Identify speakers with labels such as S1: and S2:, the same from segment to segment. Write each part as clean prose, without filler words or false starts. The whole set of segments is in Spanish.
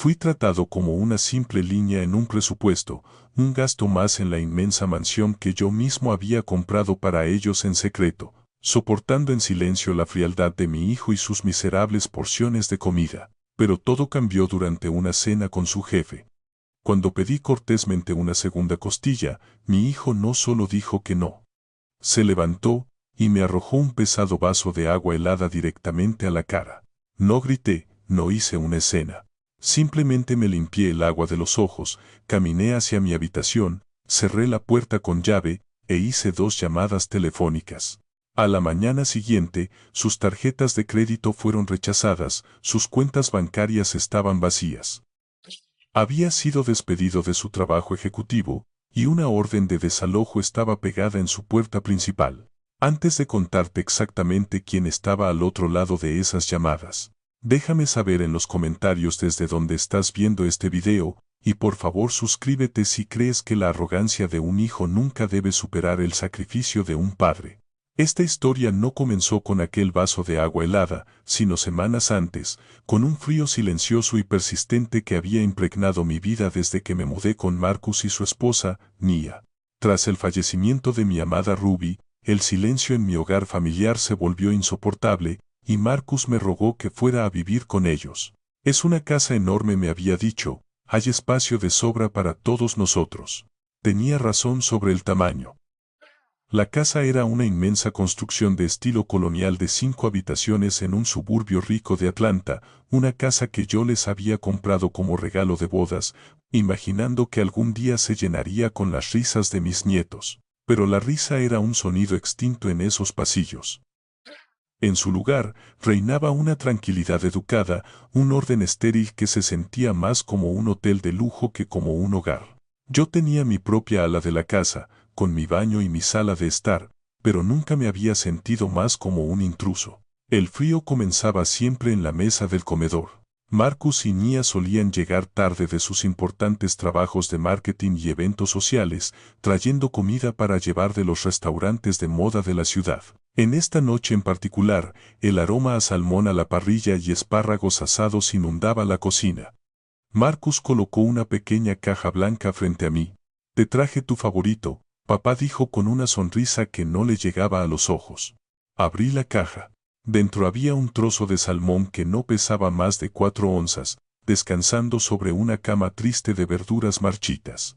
S1: Fui tratado como una simple línea en un presupuesto, un gasto más en la inmensa mansión que yo mismo había comprado para ellos en secreto, soportando en silencio la frialdad de mi hijo y sus miserables porciones de comida. Pero todo cambió durante una cena con su jefe. Cuando pedí cortésmente una segunda costilla, mi hijo no solo dijo que no. Se levantó y me arrojó un pesado vaso de agua helada directamente a la cara. No grité, no hice una escena. Simplemente me limpié el agua de los ojos, caminé hacia mi habitación, cerré la puerta con llave e hice 2 llamadas telefónicas. A la mañana siguiente, sus tarjetas de crédito fueron rechazadas, sus cuentas bancarias estaban vacías. Había sido despedido de su trabajo ejecutivo, y una orden de desalojo estaba pegada en su puerta principal. Antes de contarte exactamente quién estaba al otro lado de esas llamadas, déjame saber en los comentarios desde donde estás viendo este video, y por favor suscríbete si crees que la arrogancia de un hijo nunca debe superar el sacrificio de un padre. Esta historia no comenzó con aquel vaso de agua helada, sino semanas antes, con un frío silencioso y persistente que había impregnado mi vida desde que me mudé con Marcus y su esposa, Nia. Tras el fallecimiento de mi amada Ruby, el silencio en mi hogar familiar se volvió insoportable, y Marcus me rogó que fuera a vivir con ellos. Es una casa enorme, me había dicho, hay espacio de sobra para todos nosotros. Tenía razón sobre el tamaño. La casa era una inmensa construcción de estilo colonial de 5 habitaciones en un suburbio rico de Atlanta, una casa que yo les había comprado como regalo de bodas, imaginando que algún día se llenaría con las risas de mis nietos. Pero la risa era un sonido extinto en esos pasillos. En su lugar, reinaba una tranquilidad educada, un orden estéril que se sentía más como un hotel de lujo que como un hogar. Yo tenía mi propia ala de la casa, con mi baño y mi sala de estar, pero nunca me había sentido más como un intruso. El frío comenzaba siempre en la mesa del comedor. Marcus y Nia solían llegar tarde de sus importantes trabajos de marketing y eventos sociales, trayendo comida para llevar de los restaurantes de moda de la ciudad. En esta noche en particular, el aroma a salmón a la parrilla y espárragos asados inundaba la cocina. Marcus colocó una pequeña caja blanca frente a mí. «Te traje tu favorito», papá dijo con una sonrisa que no le llegaba a los ojos. Abrí la caja. Dentro había un trozo de salmón que no pesaba más de 4 onzas, descansando sobre una cama triste de verduras marchitas.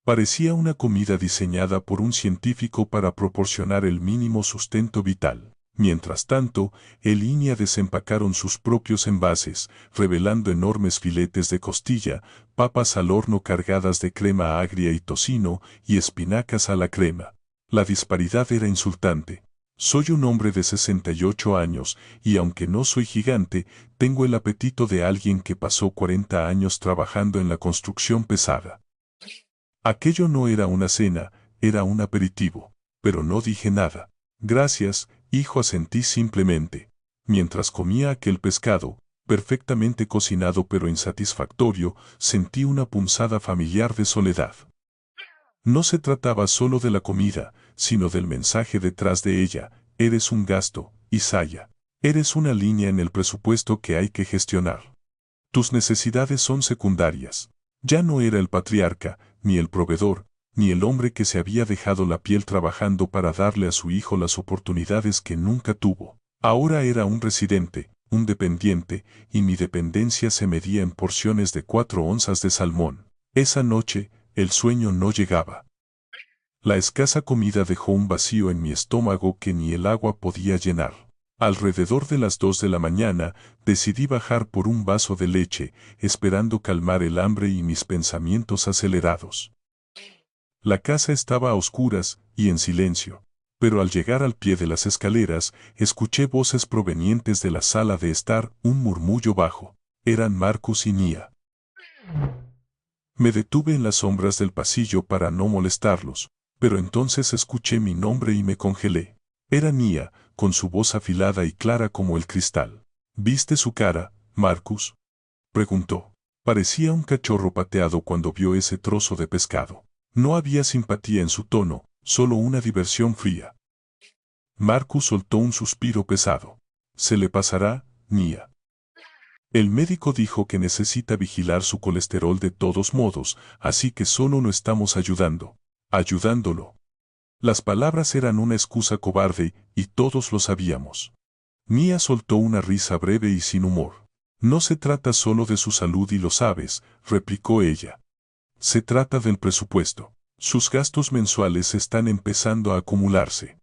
S1: Parecía una comida diseñada por un científico para proporcionar el mínimo sustento vital. Mientras tanto, él y Nia desempacaron sus propios envases, revelando enormes filetes de costilla, papas al horno cargadas de crema agria y tocino, y espinacas a la crema. La disparidad era insultante. Soy un hombre de 68 años, y aunque no soy gigante, tengo el apetito de alguien que pasó 40 años trabajando en la construcción pesada. Aquello no era una cena, era un aperitivo, pero no dije nada. Gracias, hijo, asentí simplemente. Mientras comía aquel pescado, perfectamente cocinado pero insatisfactorio, sentí una punzada familiar de soledad. No se trataba solo de la comida, sino del mensaje detrás de ella. Eres un gasto, Isaiah. Eres una línea en el presupuesto que hay que gestionar. Tus necesidades son secundarias. Ya no era el patriarca, ni el proveedor, ni el hombre que se había dejado la piel trabajando para darle a su hijo las oportunidades que nunca tuvo. Ahora era un residente, un dependiente, y mi dependencia se medía en porciones de 4 onzas de salmón. Esa noche, el sueño no llegaba. La escasa comida dejó un vacío en mi estómago que ni el agua podía llenar. Alrededor de las 2 de la mañana, decidí bajar por un vaso de leche, esperando calmar el hambre y mis pensamientos acelerados. La casa estaba a oscuras y en silencio, pero al llegar al pie de las escaleras, escuché voces provenientes de la sala de estar, un murmullo bajo. Eran Marcus y Nia. Me detuve en las sombras del pasillo para no molestarlos, pero entonces escuché mi nombre y me congelé. Era Nia, con su voz afilada y clara como el cristal. ¿Viste su cara, Marcus?, preguntó. Parecía un cachorro pateado cuando vio ese trozo de pescado. No había simpatía en su tono, solo una diversión fría. Marcus soltó un suspiro pesado. Se le pasará, Nia. El médico dijo que necesita vigilar su colesterol de todos modos, así que solo lo estamos ayudándolo. Las palabras eran una excusa cobarde, y todos lo sabíamos. Mia soltó una risa breve y sin humor. No se trata solo de su salud y lo sabes, replicó ella. Se trata del presupuesto. Sus gastos mensuales están empezando a acumularse.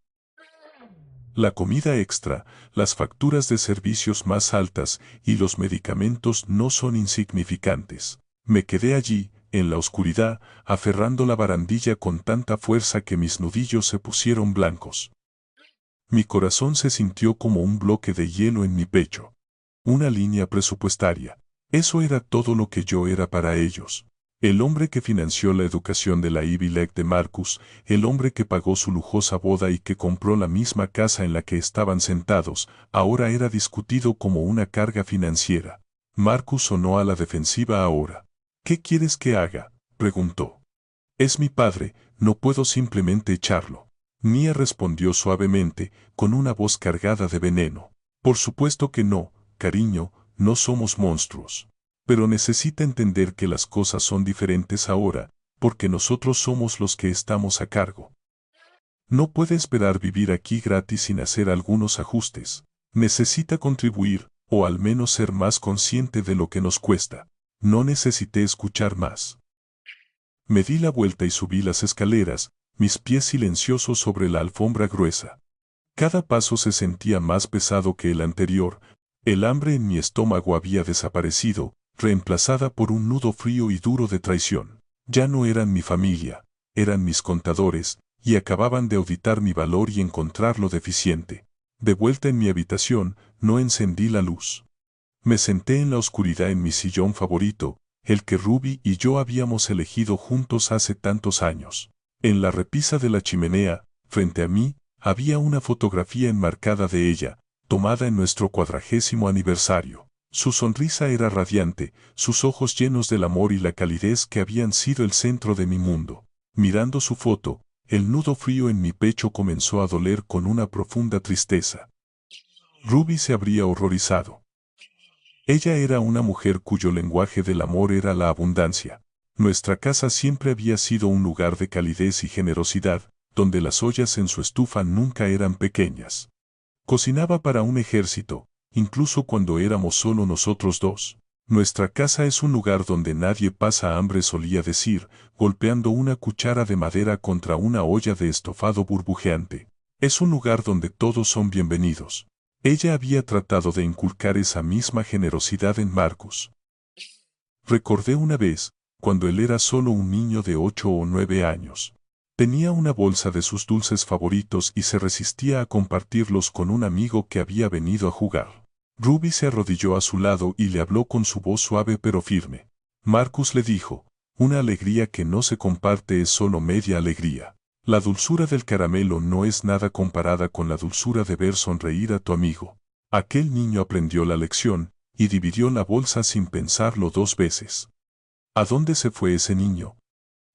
S1: La comida extra, las facturas de servicios más altas y los medicamentos no son insignificantes. Me quedé allí, en la oscuridad, aferrando la barandilla con tanta fuerza que mis nudillos se pusieron blancos. Mi corazón se sintió como un bloque de hielo en mi pecho. Una línea presupuestaria. Eso era todo lo que yo era para ellos. El hombre que financió la educación de la Ivy League de Marcus, el hombre que pagó su lujosa boda y que compró la misma casa en la que estaban sentados, ahora era discutido como una carga financiera. Marcus sonó a la defensiva ahora. ¿Qué quieres que haga?, preguntó. Es mi padre, no puedo simplemente echarlo. Mia respondió suavemente, con una voz cargada de veneno. Por supuesto que no, cariño, no somos monstruos. Pero necesita entender que las cosas son diferentes ahora, porque nosotros somos los que estamos a cargo. No puede esperar vivir aquí gratis sin hacer algunos ajustes. Necesita contribuir, o al menos ser más consciente de lo que nos cuesta. No necesité escuchar más. Me di la vuelta y subí las escaleras, mis pies silenciosos sobre la alfombra gruesa. Cada paso se sentía más pesado que el anterior. El hambre en mi estómago había desaparecido, reemplazada por un nudo frío y duro de traición. Ya no eran mi familia, eran mis contadores, y acababan de auditar mi valor y encontrarlo deficiente. De vuelta en mi habitación, no encendí la luz. Me senté en la oscuridad en mi sillón favorito, el que Ruby y yo habíamos elegido juntos hace tantos años. En la repisa de la chimenea, frente a mí, había una fotografía enmarcada de ella, tomada en nuestro 40º aniversario. Su sonrisa era radiante, sus ojos llenos del amor y la calidez que habían sido el centro de mi mundo. Mirando su foto, el nudo frío en mi pecho comenzó a doler con una profunda tristeza. Ruby se habría horrorizado. Ella era una mujer cuyo lenguaje del amor era la abundancia. Nuestra casa siempre había sido un lugar de calidez y generosidad, donde las ollas en su estufa nunca eran pequeñas. Cocinaba para un ejército, incluso cuando éramos solo nosotros dos. Nuestra casa es un lugar donde nadie pasa hambre, solía decir, golpeando una cuchara de madera contra una olla de estofado burbujeante. Es un lugar donde todos son bienvenidos. Ella había tratado de inculcar esa misma generosidad en Marcus. Recordé una vez, cuando él era solo un niño de 8 o 9 años. Tenía una bolsa de sus dulces favoritos y se resistía a compartirlos con un amigo que había venido a jugar. Ruby se arrodilló a su lado y le habló con su voz suave pero firme. Marcus le dijo, una alegría que no se comparte es solo media alegría. La dulzura del caramelo no es nada comparada con la dulzura de ver sonreír a tu amigo. Aquel niño aprendió la lección y dividió la bolsa sin pensarlo 2 veces. ¿A dónde se fue ese niño?,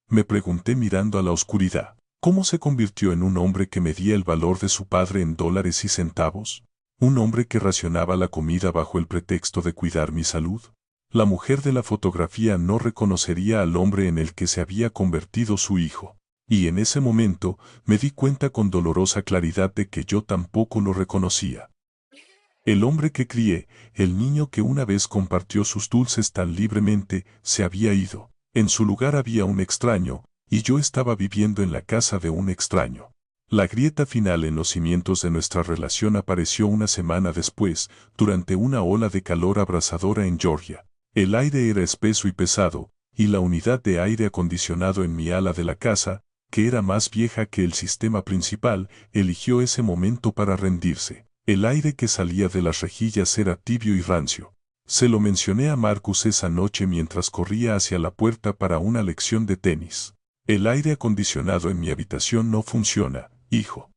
S1: me pregunté mirando a la oscuridad. ¿Cómo se convirtió en un hombre que medía el valor de su padre en dólares y centavos? ¿Un hombre que racionaba la comida bajo el pretexto de cuidar mi salud? La mujer de la fotografía no reconocería al hombre en el que se había convertido su hijo. Y en ese momento me di cuenta con dolorosa claridad de que yo tampoco lo reconocía. El hombre que crié, el niño que una vez compartió sus dulces tan libremente, se había ido. En su lugar había un extraño, y yo estaba viviendo en la casa de un extraño. La grieta final en los cimientos de nuestra relación apareció una semana después, durante una ola de calor abrasadora en Georgia. El aire era espeso y pesado, y la unidad de aire acondicionado en mi ala de la casa, que era más vieja que el sistema principal, eligió ese momento para rendirse. El aire que salía de las rejillas era tibio y rancio. Se lo mencioné a Marcus esa noche mientras corría hacia la puerta para una lección de tenis. El aire acondicionado en mi habitación no funciona, hijo.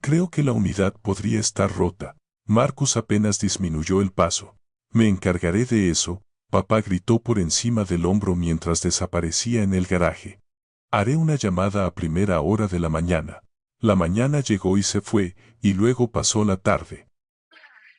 S1: Creo que la unidad podría estar rota. Marcus apenas disminuyó el paso. Me encargaré de eso, papá gritó por encima del hombro mientras desaparecía en el garaje. Haré una llamada a primera hora de la mañana. La mañana llegó y se fue, y luego pasó la tarde.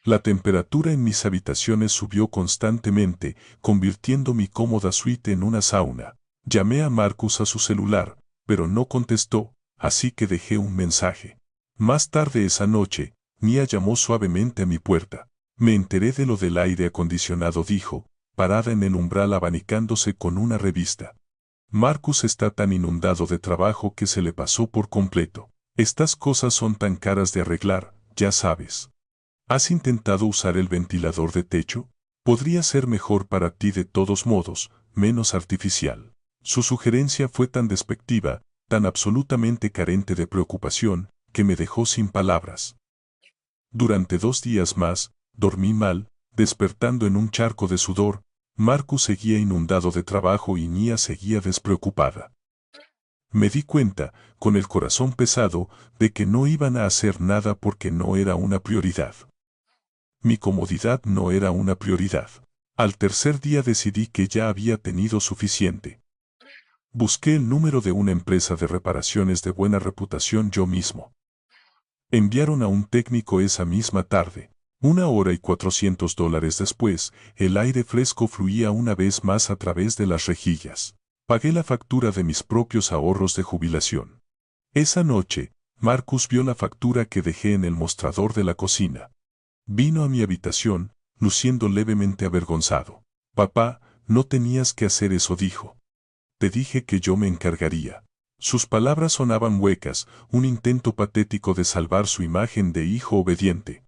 S1: La temperatura en mis habitaciones subió constantemente, convirtiendo mi cómoda suite en una sauna. Llamé a Marcus a su celular, pero no contestó, así que dejé un mensaje. Más tarde esa noche, Mia llamó suavemente a mi puerta. Me enteré de lo del aire acondicionado, dijo, parada en el umbral abanicándose con una revista. Marcus está tan inundado de trabajo que se le pasó por completo. Estas cosas son tan caras de arreglar, ya sabes. ¿Has intentado usar el ventilador de techo? Podría ser mejor para ti de todos modos, menos artificial. Su sugerencia fue tan despectiva, tan absolutamente carente de preocupación, que me dejó sin palabras. Durante 2 días más, dormí mal, despertando en un charco de sudor. Marcus seguía inundado de trabajo y Nia seguía despreocupada. Me di cuenta, con el corazón pesado, de que no iban a hacer nada porque no era una prioridad. Mi comodidad no era una prioridad. Al tercer día decidí que ya había tenido suficiente. Busqué el número de una empresa de reparaciones de buena reputación yo mismo. Enviaron a un técnico esa misma tarde. 1 hora y $400 después, el aire fresco fluía una vez más a través de las rejillas. Pagué la factura de mis propios ahorros de jubilación. Esa noche, Marcus vio la factura que dejé en el mostrador de la cocina. Vino a mi habitación, luciendo levemente avergonzado. Papá, no tenías que hacer eso, dijo. Te dije que yo me encargaría. Sus palabras sonaban huecas, un intento patético de salvar su imagen de hijo obediente.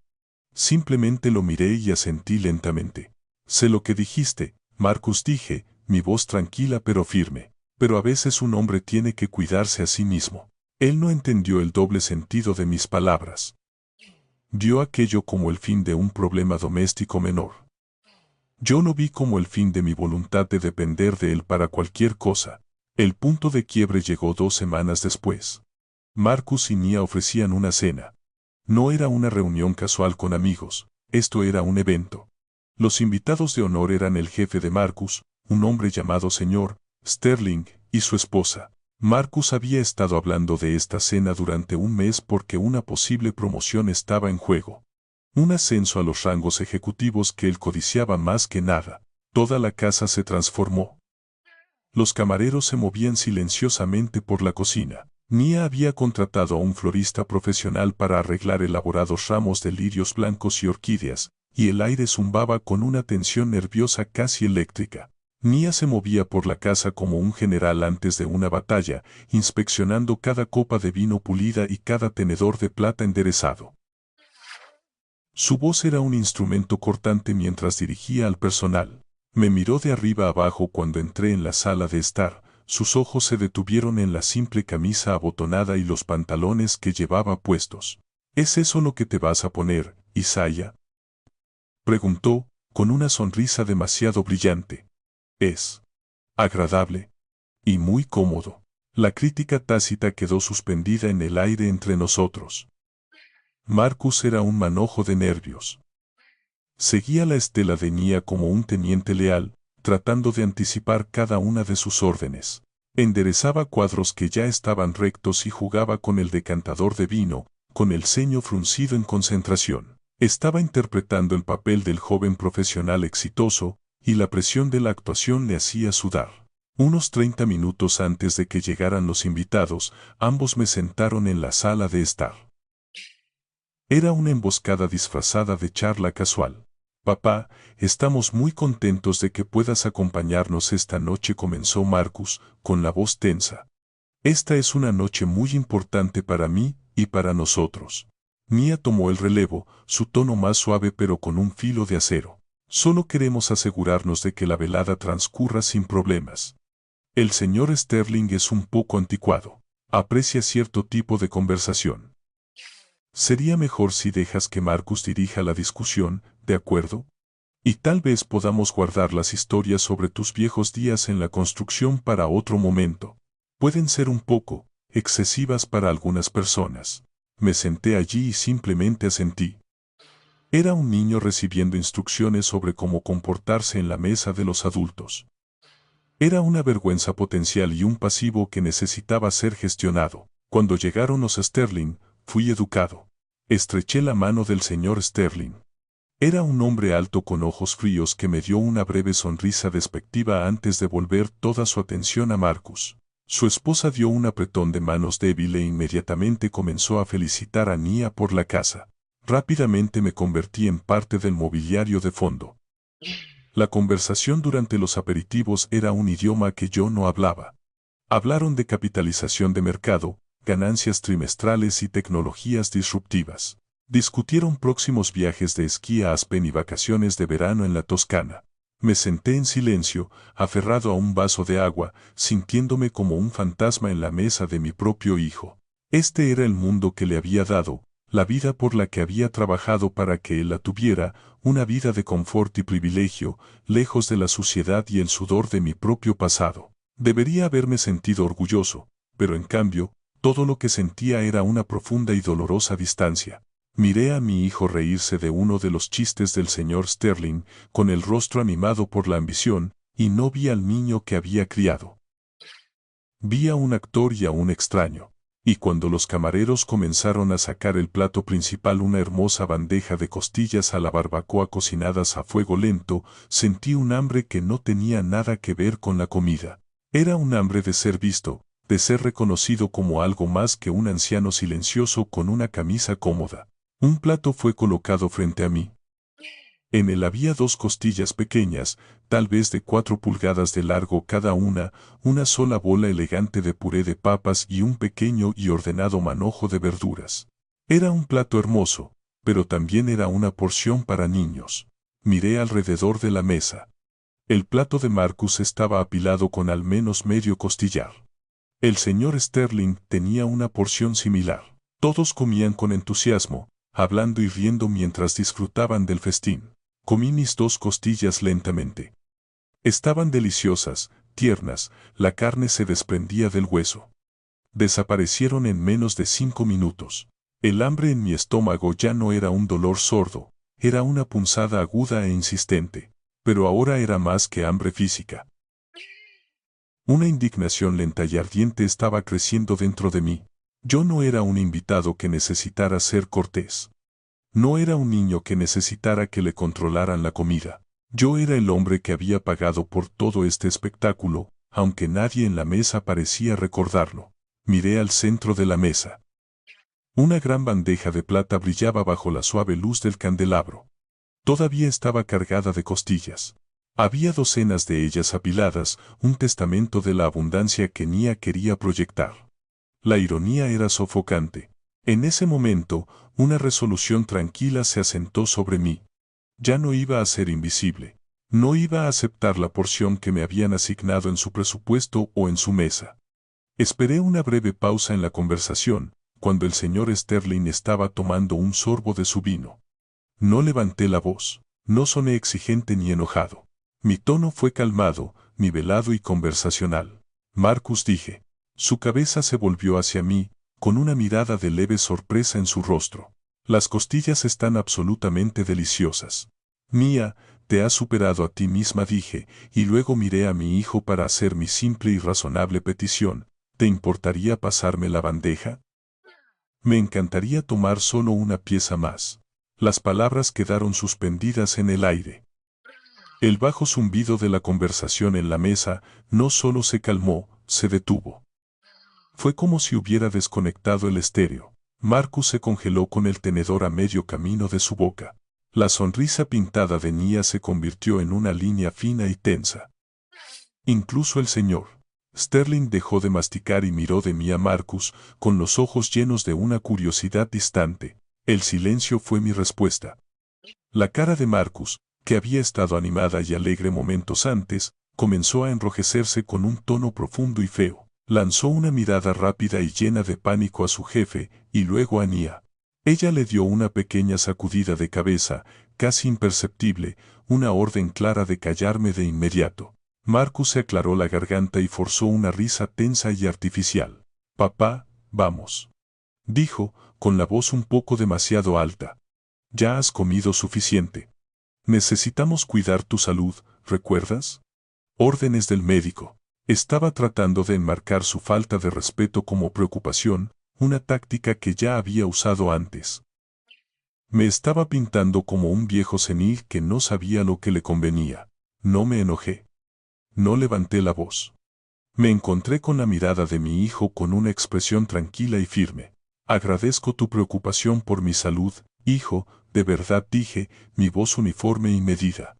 S1: Simplemente lo miré y asentí lentamente. Sé lo que dijiste, Marcus, dije, mi voz tranquila pero firme. Pero a veces un hombre tiene que cuidarse a sí mismo. Él no entendió el doble sentido de mis palabras. Vio aquello como el fin de un problema doméstico menor. Yo lo vi como el fin de mi voluntad de depender de él para cualquier cosa. El punto de quiebre llegó 2 semanas después. Marcus y Nia ofrecían una cena. No era una reunión casual con amigos, esto era un evento. Los invitados de honor eran el jefe de Marcus, un hombre llamado señor Sterling, y su esposa. Marcus había estado hablando de esta cena durante un mes porque una posible promoción estaba en juego. Un ascenso a los rangos ejecutivos que él codiciaba más que nada. Toda la casa se transformó. Los camareros se movían silenciosamente por la cocina. Nia había contratado a un florista profesional para arreglar elaborados ramos de lirios blancos y orquídeas, y el aire zumbaba con una tensión nerviosa casi eléctrica. Nia se movía por la casa como un general antes de una batalla, inspeccionando cada copa de vino pulida y cada tenedor de plata enderezado. Su voz era un instrumento cortante mientras dirigía al personal. Me miró de arriba abajo cuando entré en la sala de estar. Sus ojos se detuvieron en la simple camisa abotonada y los pantalones que llevaba puestos. ¿Es eso lo que te vas a poner, Isaiah?, preguntó, con una sonrisa demasiado brillante. Es agradable y muy cómodo. La crítica tácita quedó suspendida en el aire entre nosotros. Marcus era un manojo de nervios. Seguía la estela de Nia como un teniente leal, tratando de anticipar cada una de sus órdenes. Enderezaba cuadros que ya estaban rectos y jugaba con el decantador de vino, con el ceño fruncido en concentración. Estaba interpretando el papel del joven profesional exitoso, y la presión de la actuación le hacía sudar. Unos 30 minutos antes de que llegaran los invitados, ambos me sentaron en la sala de estar. Era una emboscada disfrazada de charla casual. Papá, estamos muy contentos de que puedas acompañarnos esta noche, comenzó Marcus, con la voz tensa. Esta es una noche muy importante para mí y para nosotros. Nia tomó el relevo, su tono más suave pero con un filo de acero. Solo queremos asegurarnos de que la velada transcurra sin problemas. El señor Sterling es un poco anticuado. Aprecia cierto tipo de conversación. Sería mejor si dejas que Marcus dirija la discusión, ¿de acuerdo? Y tal vez podamos guardar las historias sobre tus viejos días en la construcción para otro momento. Pueden ser un poco excesivas para algunas personas. Me senté allí y simplemente asentí. Era un niño recibiendo instrucciones sobre cómo comportarse en la mesa de los adultos. Era una vergüenza potencial y un pasivo que necesitaba ser gestionado. Cuando llegaron los Sterling, fui educado. Estreché la mano del señor Sterling. Era un hombre alto con ojos fríos que me dio una breve sonrisa despectiva antes de volver toda su atención a Marcus. Su esposa dio un apretón de manos débil e inmediatamente comenzó a felicitar a Nia por la casa. Rápidamente me convertí en parte del mobiliario de fondo. La conversación durante los aperitivos era un idioma que yo no hablaba. Hablaron de capitalización de mercado, ganancias trimestrales y tecnologías disruptivas. Discutieron próximos viajes de esquí a Aspen y vacaciones de verano en la Toscana. Me senté en silencio, aferrado a un vaso de agua, sintiéndome como un fantasma en la mesa de mi propio hijo. Este era el mundo que le había dado, la vida por la que había trabajado para que él la tuviera, una vida de confort y privilegio, lejos de la suciedad y el sudor de mi propio pasado. Debería haberme sentido orgulloso, pero en cambio, todo lo que sentía era una profunda y dolorosa distancia. Miré a mi hijo reírse de uno de los chistes del señor Sterling, con el rostro animado por la ambición, y no vi al niño que había criado. Vi a un actor y a un extraño. Y cuando los camareros comenzaron a sacar el plato principal, una hermosa bandeja de costillas a la barbacoa cocinadas a fuego lento, sentí un hambre que no tenía nada que ver con la comida. Era un hambre de ser visto, de ser reconocido como algo más que un anciano silencioso con una camisa cómoda. Un plato fue colocado frente a mí. En él había 2 costillas pequeñas, tal vez de 4 pulgadas de largo cada una sola bola elegante de puré de papas y un pequeño y ordenado manojo de verduras. Era un plato hermoso, pero también era una porción para niños. Miré alrededor de la mesa. El plato de Marcus estaba apilado con al menos medio costillar. El señor Sterling tenía una porción similar. Todos comían con entusiasmo, hablando y riendo mientras disfrutaban del festín. Comí mis 2 costillas lentamente. Estaban deliciosas, tiernas, la carne se desprendía del hueso. Desaparecieron en menos de 5 minutos. El hambre en mi estómago ya no era un dolor sordo, era una punzada aguda e insistente, pero ahora era más que hambre física. Una indignación lenta y ardiente estaba creciendo dentro de mí. Yo no era un invitado que necesitara ser cortés. No era un niño que necesitara que le controlaran la comida. Yo era el hombre que había pagado por todo este espectáculo, aunque nadie en la mesa parecía recordarlo. Miré al centro de la mesa. Una gran bandeja de plata brillaba bajo la suave luz del candelabro. Todavía estaba cargada de costillas. Había docenas de ellas apiladas, un testamento de la abundancia que Nia quería proyectar. La ironía era sofocante. En ese momento, una resolución tranquila se asentó sobre mí. Ya no iba a ser invisible. No iba a aceptar la porción que me habían asignado en su presupuesto o en su mesa. Esperé una breve pausa en la conversación, cuando el señor Sterling estaba tomando un sorbo de su vino. No levanté la voz, no soné exigente ni enojado. Mi tono fue calmado, nivelado y conversacional. Marcus, dije. Su cabeza se volvió hacia mí, con una mirada de leve sorpresa en su rostro. Las costillas están absolutamente deliciosas. Nia, te has superado a ti misma, dije, y luego miré a mi hijo para hacer mi simple y razonable petición. ¿Te importaría pasarme la bandeja? Me encantaría tomar solo una pieza más. Las palabras quedaron suspendidas en el aire. El bajo zumbido de la conversación en la mesa no solo se calmó, se detuvo. Fue como si hubiera desconectado el estéreo. Marcus se congeló con el tenedor a medio camino de su boca. La sonrisa pintada de Nia se convirtió en una línea fina y tensa. Incluso el señor Sterling dejó de masticar y miró de mí a Marcus, con los ojos llenos de una curiosidad distante. El silencio fue mi respuesta. La cara de Marcus, que había estado animada y alegre momentos antes, comenzó a enrojecerse con un tono profundo y feo. Lanzó una mirada rápida y llena de pánico a su jefe, y luego a Nia. Ella le dio una pequeña sacudida de cabeza, casi imperceptible, una orden clara de callarme de inmediato. Marcus se aclaró la garganta y forzó una risa tensa y artificial. «Papá, vamos», dijo, con la voz un poco demasiado alta. «Ya has comido suficiente. Necesitamos cuidar tu salud, ¿recuerdas? Órdenes del médico». Estaba tratando de enmarcar su falta de respeto como preocupación, una táctica que ya había usado antes. Me estaba pintando como un viejo senil que no sabía lo que le convenía. No me enojé. No levanté la voz. Me encontré con la mirada de mi hijo con una expresión tranquila y firme. Agradezco tu preocupación por mi salud, hijo, de verdad dije, mi voz uniforme y medida.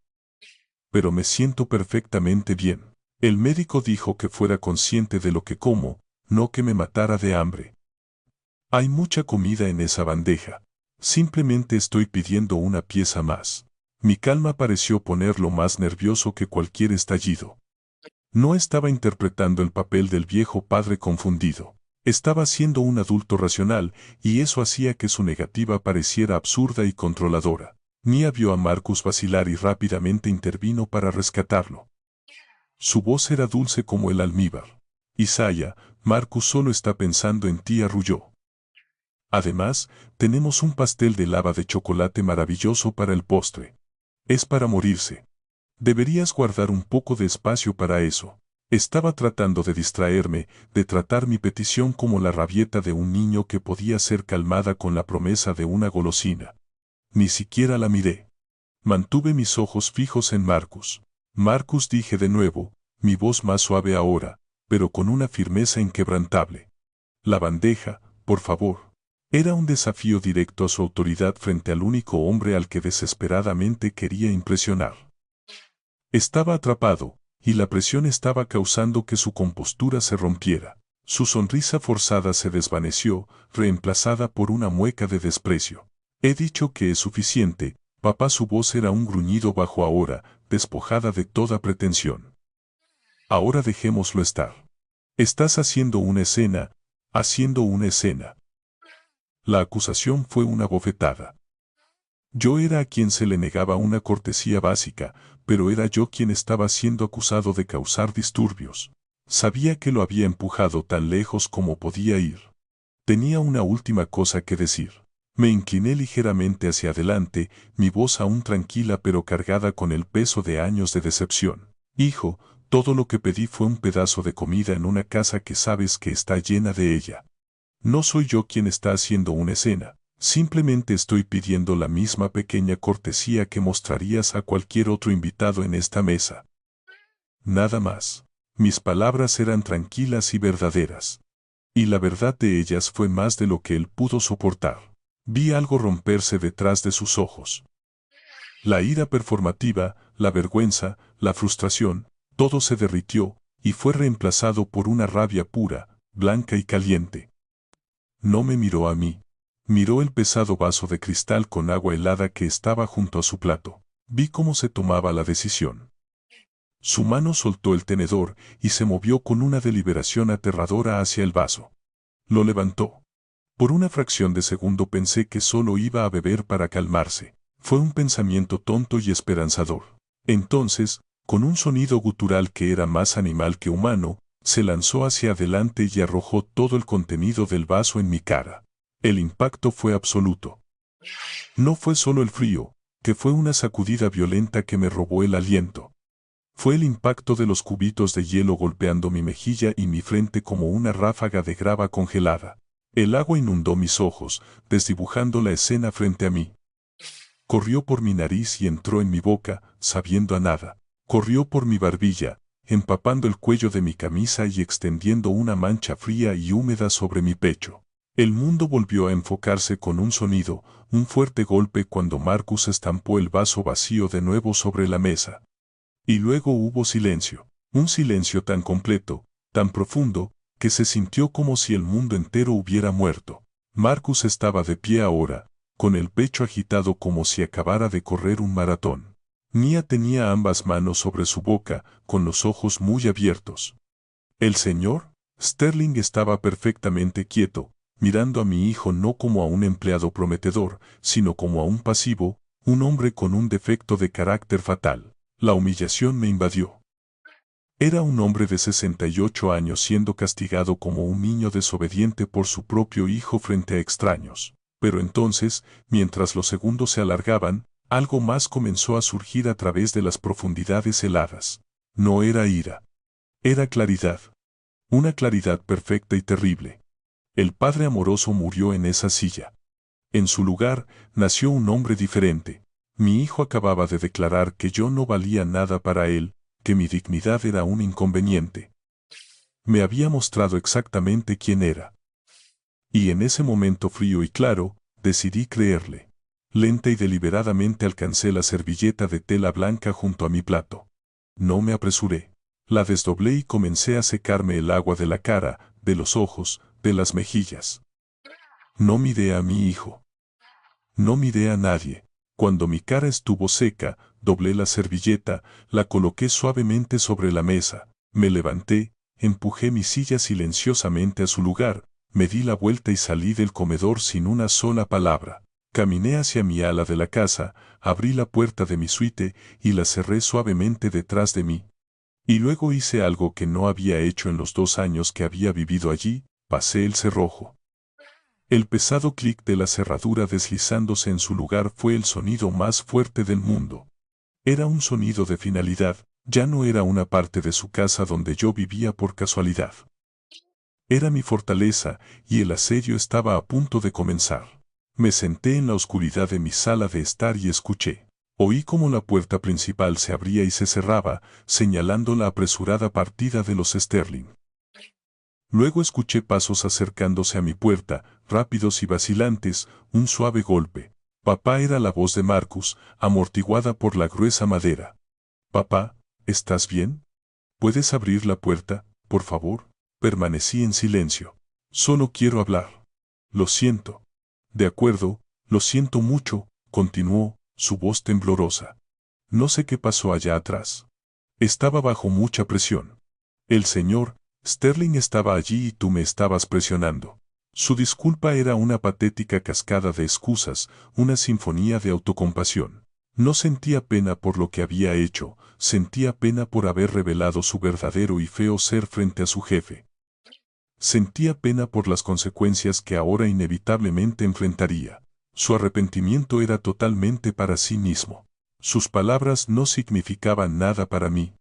S1: Pero me siento perfectamente bien. El médico dijo que fuera consciente de lo que como, no que me matara de hambre. Hay mucha comida en esa bandeja. Simplemente estoy pidiendo una pieza más. Mi calma pareció ponerlo más nervioso que cualquier estallido. No estaba interpretando el papel del viejo padre confundido. Estaba siendo un adulto racional, y eso hacía que su negativa pareciera absurda y controladora. Mia vio a Marcus vacilar y rápidamente intervino para rescatarlo. Su voz era dulce como el almíbar. Isaiah, Marcus solo está pensando en ti, arrulló. Además, tenemos un pastel de lava de chocolate maravilloso para el postre. Es para morirse. Deberías guardar un poco de espacio para eso. Estaba tratando de distraerme, de tratar mi petición como la rabieta de un niño que podía ser calmada con la promesa de una golosina. Ni siquiera la miré. Mantuve mis ojos fijos en Marcus. Marcus, dije de nuevo, mi voz más suave ahora, pero con una firmeza inquebrantable. La bandeja, por favor. Era un desafío directo a su autoridad frente al único hombre al que desesperadamente quería impresionar. Estaba atrapado, y la presión estaba causando que su compostura se rompiera. Su sonrisa forzada se desvaneció, reemplazada por una mueca de desprecio. He dicho que es suficiente, papá. Su voz era un gruñido bajo ahora, despojada de toda pretensión. Ahora dejémoslo estar. Estás haciendo una escena, haciendo una escena. La acusación fue una bofetada. Yo era a quien se le negaba una cortesía básica, pero era yo quien estaba siendo acusado de causar disturbios. Sabía que lo había empujado tan lejos como podía ir. Tenía una última cosa que decir. Me incliné ligeramente hacia adelante, mi voz aún tranquila pero cargada con el peso de años de decepción. Hijo, todo lo que pedí fue un pedazo de comida en una casa que sabes que está llena de ella. No soy yo quien está haciendo una escena. Simplemente estoy pidiendo la misma pequeña cortesía que mostrarías a cualquier otro invitado en esta mesa. Nada más. Mis palabras eran tranquilas y verdaderas. Y la verdad de ellas fue más de lo que él pudo soportar. Vi algo romperse detrás de sus ojos. La ira performativa, la vergüenza, la frustración, todo se derritió, y fue reemplazado por una rabia pura, blanca y caliente. No me miró a mí. Miró el pesado vaso de cristal con agua helada que estaba junto a su plato. Vi cómo se tomaba la decisión. Su mano soltó el tenedor y se movió con una deliberación aterradora hacia el vaso. Lo levantó. Por una fracción de segundo pensé que solo iba a beber para calmarse. Fue un pensamiento tonto y esperanzador. Entonces, con un sonido gutural que era más animal que humano, se lanzó hacia adelante y arrojó todo el contenido del vaso en mi cara. El impacto fue absoluto. No fue solo el frío, que fue una sacudida violenta que me robó el aliento. Fue el impacto de los cubitos de hielo golpeando mi mejilla y mi frente como una ráfaga de grava congelada. El agua inundó mis ojos, desdibujando la escena frente a mí. Corrió por mi nariz y entró en mi boca, sabiendo a nada. Corrió por mi barbilla, empapando el cuello de mi camisa y extendiendo una mancha fría y húmeda sobre mi pecho. El mundo volvió a enfocarse con un sonido, un fuerte golpe cuando Marcus estampó el vaso vacío de nuevo sobre la mesa. Y luego hubo silencio, un silencio tan completo, tan profundo, que se sintió como si el mundo entero hubiera muerto. Marcus estaba de pie ahora, con el pecho agitado como si acabara de correr un maratón. Mia tenía ambas manos sobre su boca, con los ojos muy abiertos. El señor Sterling estaba perfectamente quieto, mirando a mi hijo no como a un empleado prometedor, sino como a un pasivo, un hombre con un defecto de carácter fatal. La humillación me invadió. Era un hombre de 68 años siendo castigado como un niño desobediente por su propio hijo frente a extraños. Pero entonces, mientras los segundos se alargaban, algo más comenzó a surgir a través de las profundidades heladas. No era ira. Era claridad. Una claridad perfecta y terrible. El padre amoroso murió en esa silla. En su lugar, nació un hombre diferente. Mi hijo acababa de declarar que yo no valía nada para él, que mi dignidad era un inconveniente. Me había mostrado exactamente quién era. Y en ese momento frío y claro, decidí creerle. Lenta y deliberadamente alcancé la servilleta de tela blanca junto a mi plato. No me apresuré. La desdoblé y comencé a secarme el agua de la cara, de los ojos, de las mejillas. No miré a mi hijo. No miré a nadie. Cuando mi cara estuvo seca, doblé la servilleta, la coloqué suavemente sobre la mesa, me levanté, empujé mi silla silenciosamente a su lugar, me di la vuelta y salí del comedor sin una sola palabra. Caminé hacia mi ala de la casa, abrí la puerta de mi suite y la cerré suavemente detrás de mí. Y luego hice algo que no había hecho en los 2 años que había vivido allí, pasé el cerrojo. El pesado clic de la cerradura deslizándose en su lugar fue el sonido más fuerte del mundo. Era un sonido de finalidad, ya no era una parte de su casa donde yo vivía por casualidad. Era mi fortaleza y el asedio estaba a punto de comenzar. Me senté en la oscuridad de mi sala de estar y escuché. Oí cómo la puerta principal se abría y se cerraba, señalando la apresurada partida de los Sterling. Luego escuché pasos acercándose a mi puerta, rápidos y vacilantes, un suave golpe. Papá, era la voz de Marcus, amortiguada por la gruesa madera. Papá, ¿estás bien? ¿Puedes abrir la puerta, por favor? Permanecí en silencio. Solo quiero hablar. Lo siento. De acuerdo, lo siento mucho, continuó, su voz temblorosa. No sé qué pasó allá atrás. Estaba bajo mucha presión. El señor Sterling estaba allí y tú me estabas presionando. Su disculpa era una patética cascada de excusas, una sinfonía de autocompasión. No sentía pena por lo que había hecho, sentía pena por haber revelado su verdadero y feo ser frente a su jefe. Sentía pena por las consecuencias que ahora inevitablemente enfrentaría. Su arrepentimiento era totalmente para sí mismo. Sus palabras no significaban nada para mí.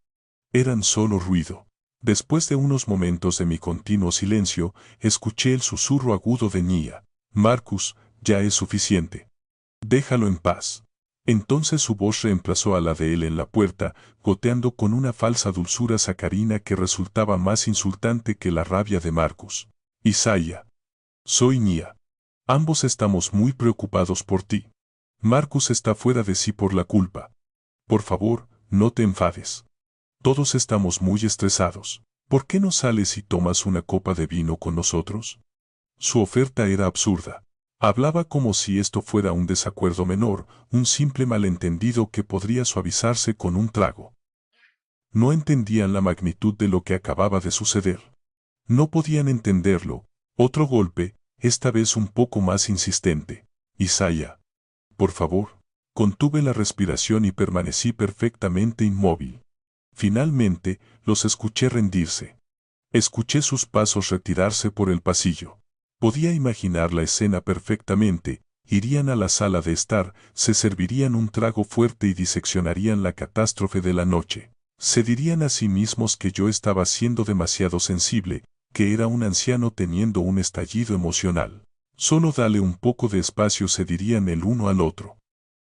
S1: Eran solo ruido. Después de unos momentos de mi continuo silencio, escuché el susurro agudo de Nia. Marcus, ya es suficiente. Déjalo en paz. Entonces su voz reemplazó a la de él en la puerta, goteando con una falsa dulzura sacarina que resultaba más insultante que la rabia de Marcus. Isaiah. Soy Nia. Ambos estamos muy preocupados por ti. Marcus está fuera de sí por la culpa. Por favor, no te enfades. Todos estamos muy estresados. ¿Por qué no sales y tomas una copa de vino con nosotros? Su oferta era absurda. Hablaba como si esto fuera un desacuerdo menor, un simple malentendido que podría suavizarse con un trago. No entendían la magnitud de lo que acababa de suceder. No podían entenderlo. Otro golpe, esta vez un poco más insistente. Isaiah. Por favor. Contuve la respiración y permanecí perfectamente inmóvil. Finalmente, los escuché rendirse. Escuché sus pasos retirarse por el pasillo. Podía imaginar la escena perfectamente. Irían a la sala de estar, se servirían un trago fuerte y diseccionarían la catástrofe de la noche. Se dirían a sí mismos que yo estaba siendo demasiado sensible, que era un anciano teniendo un estallido emocional. Solo dale un poco de espacio, se dirían el uno al otro.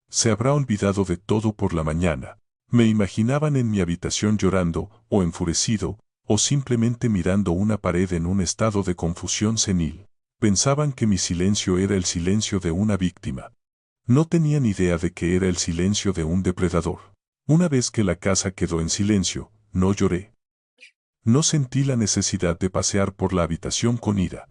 S1: Se habrá olvidado de todo por la mañana. Me imaginaban en mi habitación llorando, o enfurecido, o simplemente mirando una pared en un estado de confusión senil. Pensaban que mi silencio era el silencio de una víctima. No tenían idea de que era el silencio de un depredador. Una vez que la casa quedó en silencio, no lloré. No sentí la necesidad de pasear por la habitación con ira.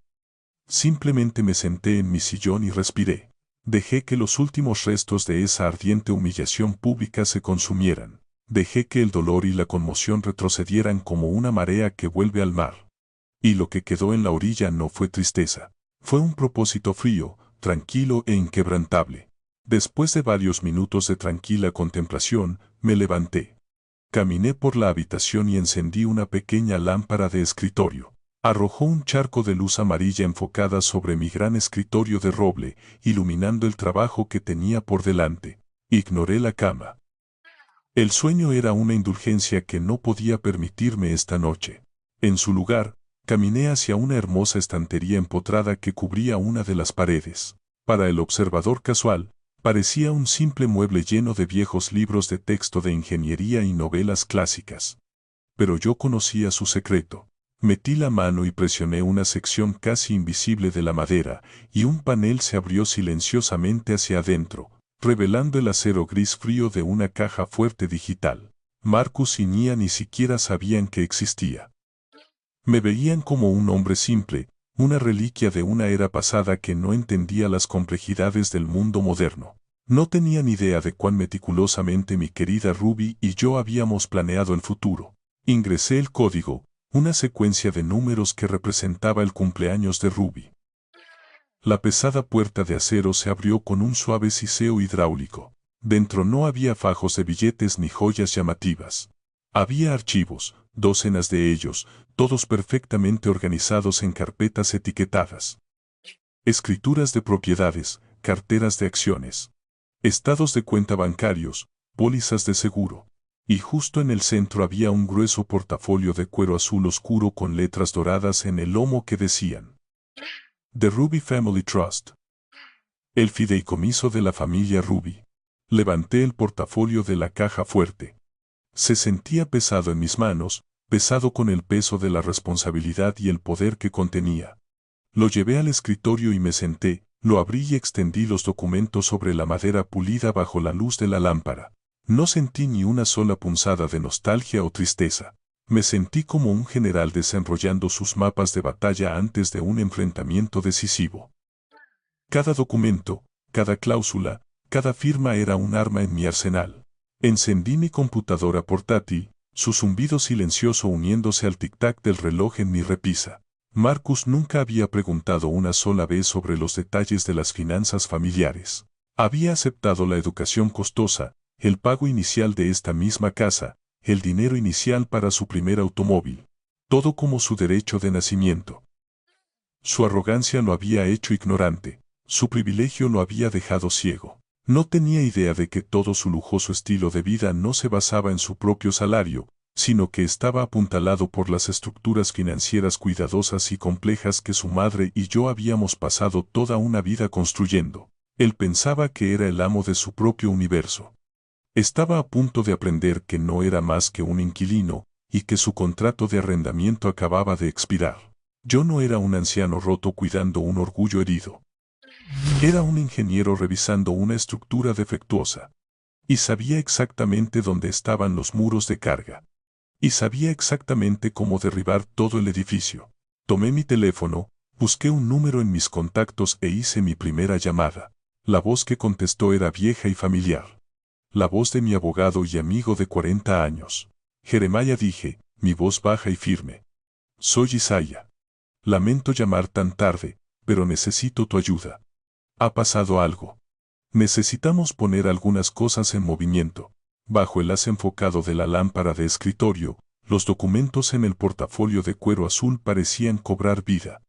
S1: Simplemente me senté en mi sillón y respiré. Dejé que los últimos restos de esa ardiente humillación pública se consumieran. Dejé que el dolor y la conmoción retrocedieran como una marea que vuelve al mar. Y lo que quedó en la orilla no fue tristeza. Fue un propósito frío, tranquilo e inquebrantable. Después de varios minutos de tranquila contemplación, me levanté. Caminé por la habitación y encendí una pequeña lámpara de escritorio. Arrojó un charco de luz amarilla enfocada sobre mi gran escritorio de roble, iluminando el trabajo que tenía por delante. Ignoré la cama. El sueño era una indulgencia que no podía permitirme esta noche. En su lugar, caminé hacia una hermosa estantería empotrada que cubría una de las paredes. Para el observador casual, parecía un simple mueble lleno de viejos libros de texto de ingeniería y novelas clásicas. Pero yo conocía su secreto. Metí la mano y presioné una sección casi invisible de la madera, y un panel se abrió silenciosamente hacia adentro, revelando el acero gris frío de una caja fuerte digital. Marcus y Nia ni siquiera sabían que existía. Me veían como un hombre simple, una reliquia de una era pasada que no entendía las complejidades del mundo moderno. No tenían idea de cuán meticulosamente mi querida Ruby y yo habíamos planeado el futuro. Ingresé el código, una secuencia de números que representaba el cumpleaños de Ruby. La pesada puerta de acero se abrió con un suave siseo hidráulico. Dentro no había fajos de billetes ni joyas llamativas. Había archivos, docenas de ellos, todos perfectamente organizados en carpetas etiquetadas. Escrituras de propiedades, carteras de acciones, estados de cuenta bancarios, pólizas de seguro. Y justo en el centro había un grueso portafolio de cuero azul oscuro con letras doradas en el lomo que decían: The Ruby Family Trust. El fideicomiso de la familia Ruby. Levanté el portafolio de la caja fuerte. Se sentía pesado en mis manos, pesado con el peso de la responsabilidad y el poder que contenía. Lo llevé al escritorio y me senté, lo abrí y extendí los documentos sobre la madera pulida bajo la luz de la lámpara. No sentí ni una sola punzada de nostalgia o tristeza. Me sentí como un general desenrollando sus mapas de batalla antes de un enfrentamiento decisivo. Cada documento, cada cláusula, cada firma era un arma en mi arsenal. Encendí mi computadora portátil, su zumbido silencioso uniéndose al tic-tac del reloj en mi repisa. Marcus nunca había preguntado una sola vez sobre los detalles de las finanzas familiares. Había aceptado la educación costosa, el pago inicial de esta misma casa, el dinero inicial para su primer automóvil, todo como su derecho de nacimiento. Su arrogancia lo había hecho ignorante, su privilegio lo había dejado ciego. No tenía idea de que todo su lujoso estilo de vida no se basaba en su propio salario, sino que estaba apuntalado por las estructuras financieras cuidadosas y complejas que su madre y yo habíamos pasado toda una vida construyendo. Él pensaba que era el amo de su propio universo. Estaba a punto de aprender que no era más que un inquilino, y que su contrato de arrendamiento acababa de expirar. Yo no era un anciano roto cuidando un orgullo herido. Era un ingeniero revisando una estructura defectuosa. Y sabía exactamente dónde estaban los muros de carga. Y sabía exactamente cómo derribar todo el edificio. Tomé mi teléfono, busqué un número en mis contactos e hice mi primera llamada. La voz que contestó era vieja y familiar. La voz de mi abogado y amigo de 40 años. Jeremiah, dije, mi voz baja y firme. Soy Isaiah. Lamento llamar tan tarde, pero necesito tu ayuda. Ha pasado algo. Necesitamos poner algunas cosas en movimiento. Bajo el haz enfocado de la lámpara de escritorio, los documentos en el portafolio de cuero azul parecían cobrar vida.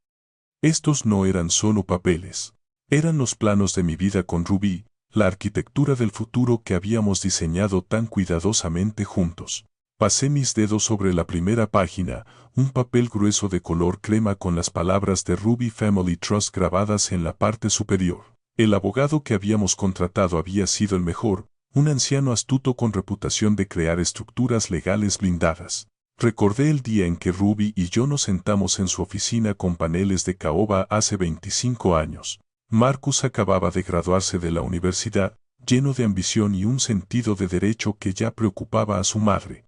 S1: Estos no eran solo papeles. Eran los planos de mi vida con Ruby, la arquitectura del futuro que habíamos diseñado tan cuidadosamente juntos. Pasé mis dedos sobre la primera página, un papel grueso de color crema con las palabras de Ruby Family Trust grabadas en la parte superior. El abogado que habíamos contratado había sido el mejor, un anciano astuto con reputación de crear estructuras legales blindadas. Recordé el día en que Ruby y yo nos sentamos en su oficina con paneles de caoba hace 25 años. Marcus acababa de graduarse de la universidad, lleno de ambición y un sentido de derecho que ya preocupaba a su madre.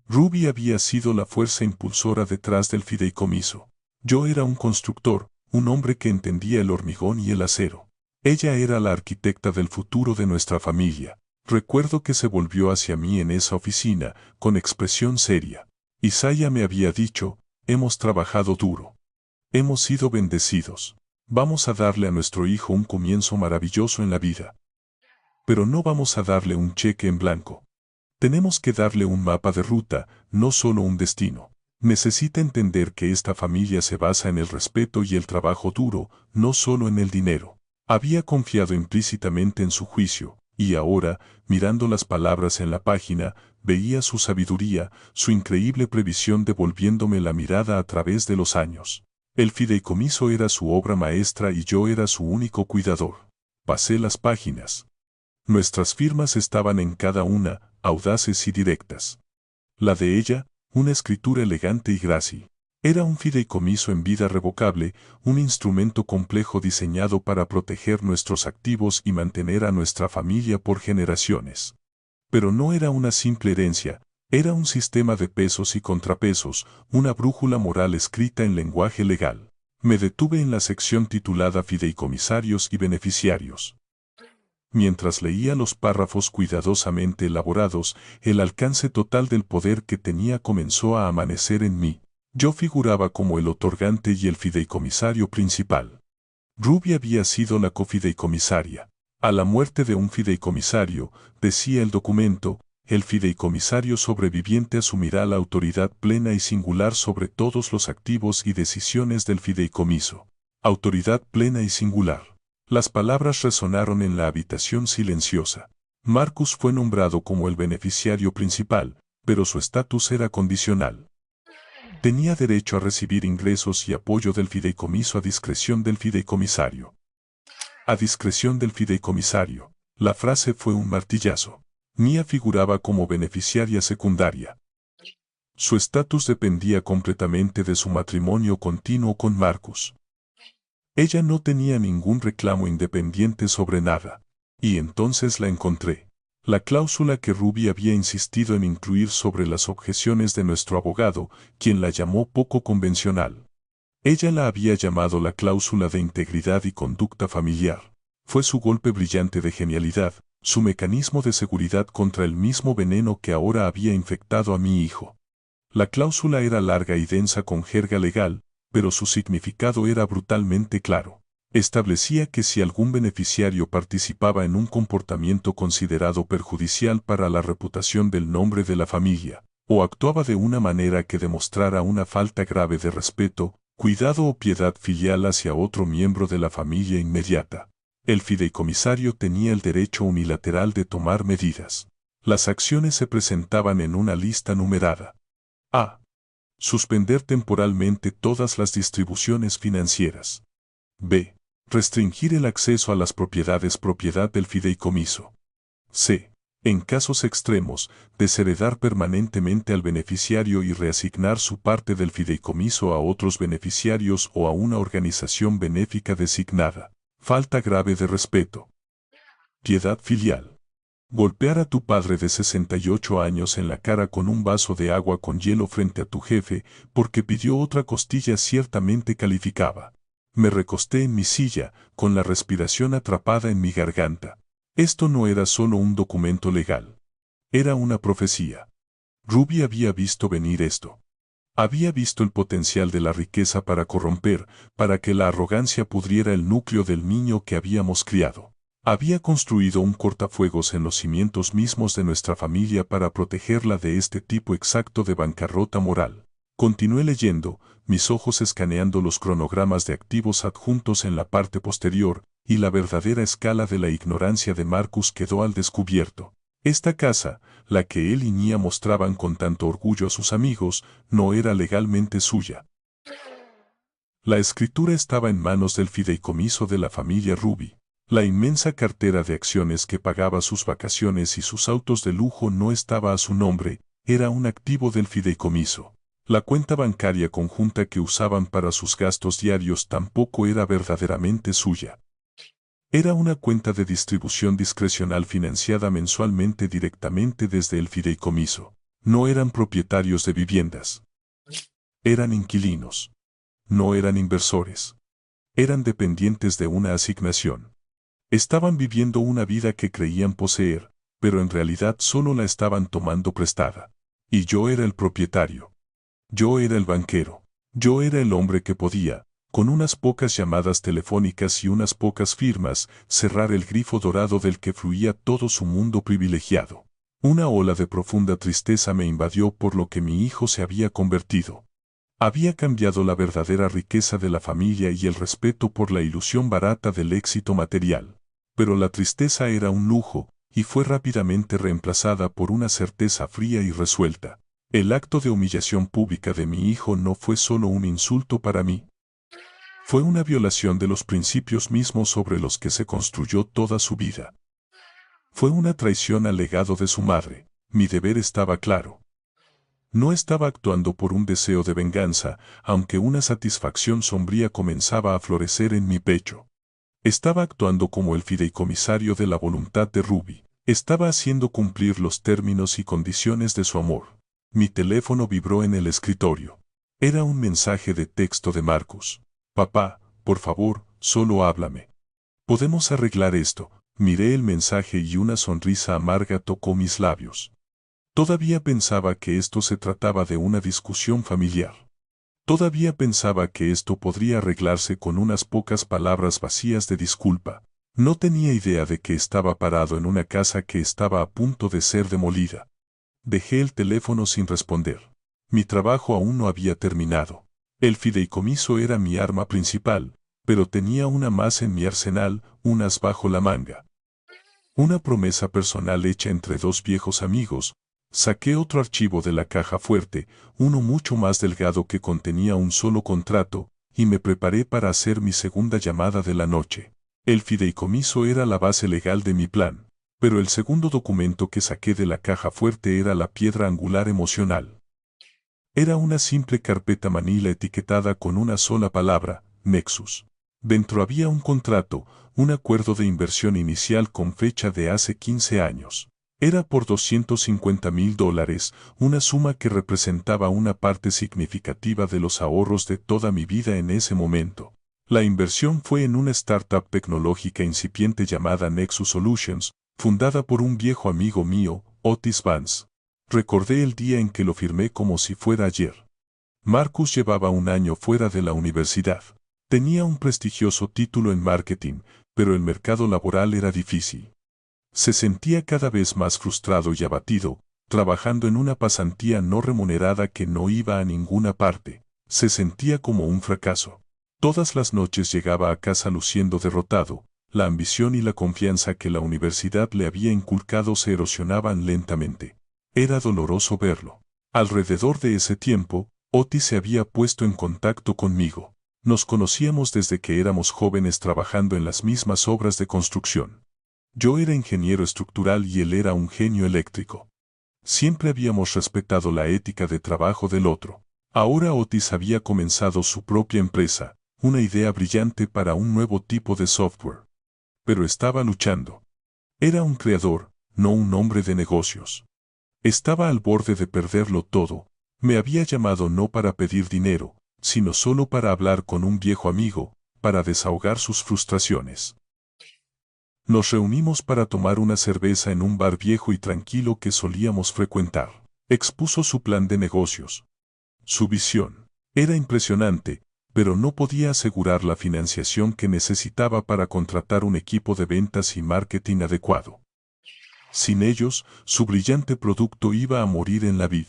S1: Ruby había sido la fuerza impulsora detrás del fideicomiso. Yo era un constructor, un hombre que entendía el hormigón y el acero. Ella era la arquitecta del futuro de nuestra familia. Recuerdo que se volvió hacia mí en esa oficina, con expresión seria. Isaiah me había dicho, hemos trabajado duro. Hemos sido bendecidos. Vamos a darle a nuestro hijo un comienzo maravilloso en la vida. Pero no vamos a darle un cheque en blanco. Tenemos que darle un mapa de ruta, no solo un destino. Necesita entender que esta familia se basa en el respeto y el trabajo duro, no solo en el dinero. Había confiado implícitamente en su juicio, y ahora, mirando las palabras en la página, veía su sabiduría, su increíble previsión devolviéndome la mirada a través de los años. El fideicomiso era su obra maestra y yo era su único cuidador. Pasé las páginas. Nuestras firmas estaban en cada una, audaces y directas. La de ella, una escritura elegante y grácil. Era un fideicomiso en vida revocable, un instrumento complejo diseñado para proteger nuestros activos y mantener a nuestra familia por generaciones. Pero no era una simple herencia, era un sistema de pesos y contrapesos, una brújula moral escrita en lenguaje legal. Me detuve en la sección titulada Fideicomisarios y Beneficiarios. Mientras leía los párrafos cuidadosamente elaborados, el alcance total del poder que tenía comenzó a amanecer en mí. Yo figuraba como el otorgante y el fideicomisario principal. Ruby había sido la cofideicomisaria. A la muerte de un fideicomisario, decía el documento, el fideicomisario sobreviviente asumirá la autoridad plena y singular sobre todos los activos y decisiones del fideicomiso. Autoridad plena y singular. Las palabras resonaron en la habitación silenciosa. Marcus fue nombrado como el beneficiario principal, pero su estatus era condicional. Tenía derecho a recibir ingresos y apoyo del fideicomiso a discreción del fideicomisario. A discreción del fideicomisario. La frase fue un martillazo. Mia figuraba como beneficiaria secundaria. Su estatus dependía completamente de su matrimonio continuo con Marcus. Ella no tenía ningún reclamo independiente sobre nada. Y entonces la encontré. La cláusula que Ruby había insistido en incluir sobre las objeciones de nuestro abogado, quien la llamó poco convencional. Ella la había llamado la cláusula de integridad y conducta familiar. Fue su golpe brillante de genialidad, su mecanismo de seguridad contra el mismo veneno que ahora había infectado a mi hijo. La cláusula era larga y densa con jerga legal, pero su significado era brutalmente claro. Establecía que si algún beneficiario participaba en un comportamiento considerado perjudicial para la reputación del nombre de la familia, o actuaba de una manera que demostrara una falta grave de respeto, cuidado o piedad filial hacia otro miembro de la familia inmediata, el fideicomisario tenía el derecho unilateral de tomar medidas. Las acciones se presentaban en una lista numerada. A. Suspender temporalmente todas las distribuciones financieras. B. Restringir el acceso a las propiedades propiedad del fideicomiso. C. En casos extremos, desheredar permanentemente al beneficiario y reasignar su parte del fideicomiso a otros beneficiarios o a una organización benéfica designada. Falta grave de respeto. Piedad filial. Golpear a tu padre de 68 años en la cara con un vaso de agua con hielo frente a tu jefe porque pidió otra costilla ciertamente calificaba. Me recosté en mi silla, con la respiración atrapada en mi garganta. Esto no era solo un documento legal. Era una profecía. Ruby había visto venir esto. Había visto el potencial de la riqueza para corromper, para que la arrogancia pudriera el núcleo del niño que habíamos criado. Había construido un cortafuegos en los cimientos mismos de nuestra familia para protegerla de este tipo exacto de bancarrota moral. Continué leyendo, mis ojos escaneando los cronogramas de activos adjuntos en la parte posterior, y la verdadera escala de la ignorancia de Marcus quedó al descubierto. Esta casa, la que él y Nia mostraban con tanto orgullo a sus amigos, no era legalmente suya. La escritura estaba en manos del fideicomiso de la familia Ruby. La inmensa cartera de acciones que pagaba sus vacaciones y sus autos de lujo no estaba a su nombre, era un activo del fideicomiso. La cuenta bancaria conjunta que usaban para sus gastos diarios tampoco era verdaderamente suya. Era una cuenta de distribución discrecional financiada mensualmente directamente desde el fideicomiso. No eran propietarios de viviendas. Eran inquilinos. No eran inversores. Eran dependientes de una asignación. Estaban viviendo una vida que creían poseer, pero en realidad solo la estaban tomando prestada. Y yo era el propietario. Yo era el banquero. Yo era el hombre que podía, con unas pocas llamadas telefónicas y unas pocas firmas, cerrar el grifo dorado del que fluía todo su mundo privilegiado. Una ola de profunda tristeza me invadió por lo que mi hijo se había convertido. Había cambiado la verdadera riqueza de la familia y el respeto por la ilusión barata del éxito material. Pero la tristeza era un lujo, y fue rápidamente reemplazada por una certeza fría y resuelta. El acto de humillación pública de mi hijo no fue solo un insulto para mí. Fue una violación de los principios mismos sobre los que se construyó toda su vida. Fue una traición al legado de su madre. Mi deber estaba claro. No estaba actuando por un deseo de venganza, aunque una satisfacción sombría comenzaba a florecer en mi pecho. Estaba actuando como el fideicomisario de la voluntad de Ruby. Estaba haciendo cumplir los términos y condiciones de su amor. Mi teléfono vibró en el escritorio. Era un mensaje de texto de Marcus. Papá, por favor, solo háblame. Podemos arreglar esto. Miré el mensaje y una sonrisa amarga tocó mis labios. Todavía pensaba que esto se trataba de una discusión familiar. Todavía pensaba que esto podría arreglarse con unas pocas palabras vacías de disculpa. No tenía idea de que estaba parado en una casa que estaba a punto de ser demolida. Dejé el teléfono sin responder. Mi trabajo aún no había terminado. El fideicomiso era mi arma principal, pero tenía una más en mi arsenal, un as bajo la manga. Una promesa personal hecha entre dos viejos amigos. Saqué otro archivo de la caja fuerte, uno mucho más delgado que contenía un solo contrato, y me preparé para hacer mi segunda llamada de la noche. El fideicomiso era la base legal de mi plan, pero el segundo documento que saqué de la caja fuerte era la piedra angular emocional. Era una simple carpeta manila etiquetada con una sola palabra, Nexus. Dentro había un contrato, un acuerdo de inversión inicial con fecha de hace 15 años. Era por $250,000, una suma que representaba una parte significativa de los ahorros de toda mi vida en ese momento. La inversión fue en una startup tecnológica incipiente llamada Nexus Solutions, fundada por un viejo amigo mío, Otis Vance. Recordé el día en que lo firmé como si fuera ayer. Marcus llevaba un año fuera de la universidad. Tenía un prestigioso título en marketing, pero el mercado laboral era difícil. Se sentía cada vez más frustrado y abatido, trabajando en una pasantía no remunerada que no iba a ninguna parte. Se sentía como un fracaso. Todas las noches llegaba a casa luciendo derrotado. La ambición y la confianza que la universidad le había inculcado se erosionaban lentamente. Era doloroso verlo. Alrededor de ese tiempo, Otis se había puesto en contacto conmigo. Nos conocíamos desde que éramos jóvenes trabajando en las mismas obras de construcción. Yo era ingeniero estructural y él era un genio eléctrico. Siempre habíamos respetado la ética de trabajo del otro. Ahora Otis había comenzado su propia empresa, una idea brillante para un nuevo tipo de software. Pero estaba luchando. Era un creador, no un hombre de negocios. Estaba al borde de perderlo todo. Me había llamado no para pedir dinero, sino solo para hablar con un viejo amigo, para desahogar sus frustraciones. Nos reunimos para tomar una cerveza en un bar viejo y tranquilo que solíamos frecuentar. Expuso su plan de negocios. Su visión era impresionante, pero no podía asegurar la financiación que necesitaba para contratar un equipo de ventas y marketing adecuado. Sin ellos, su brillante producto iba a morir en la vid.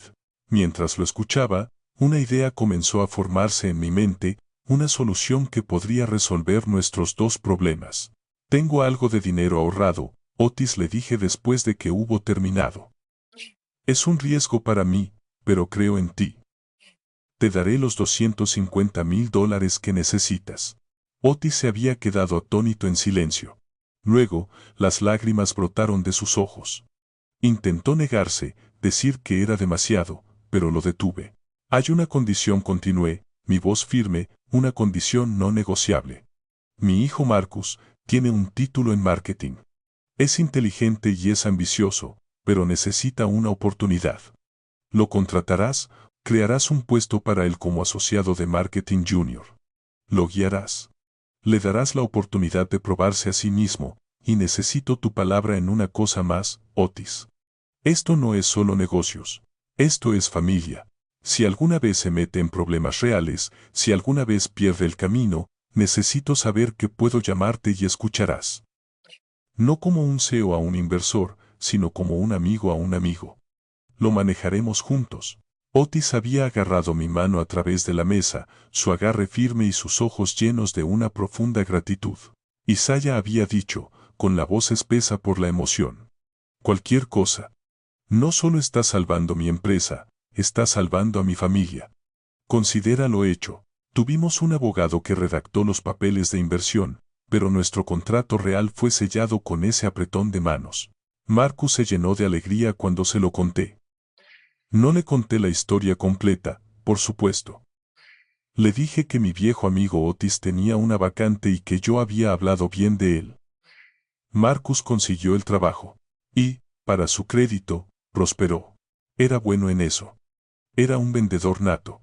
S1: Mientras lo escuchaba, una idea comenzó a formarse en mi mente, una solución que podría resolver nuestros dos problemas. Tengo algo de dinero ahorrado, Otis le dije después de que hubo terminado. Es un riesgo para mí, pero creo en ti. Te daré los $250,000 que necesitas. Otis se había quedado atónito en silencio. Luego, las lágrimas brotaron de sus ojos. Intentó negarse, decir que era demasiado, pero lo detuve. Hay una condición, continué, mi voz firme, una condición no negociable. Mi hijo Marcus tiene un título en marketing. Es inteligente y es ambicioso, pero necesita una oportunidad. Lo contratarás, crearás un puesto para él como asociado de marketing junior. Lo guiarás. Le darás la oportunidad de probarse a sí mismo, y necesito tu palabra en una cosa más, Otis. Esto no es solo negocios. Esto es familia. Si alguna vez se mete en problemas reales, si alguna vez pierde el camino, necesito saber que puedo llamarte y escucharás. No como un CEO a un inversor, sino como un amigo a un amigo. Lo manejaremos juntos. Otis había agarrado mi mano a través de la mesa, su agarre firme y sus ojos llenos de una profunda gratitud. Isaiah había dicho, con la voz espesa por la emoción. Cualquier cosa. No solo está salvando mi empresa, está salvando a mi familia. Considera lo hecho. Tuvimos un abogado que redactó los papeles de inversión, pero nuestro contrato real fue sellado con ese apretón de manos. Marcus se llenó de alegría cuando se lo conté. No le conté la historia completa, por supuesto. Le dije que mi viejo amigo Otis tenía una vacante y que yo había hablado bien de él. Marcus consiguió el trabajo. Y, para su crédito, prosperó. Era bueno en eso. Era un vendedor nato.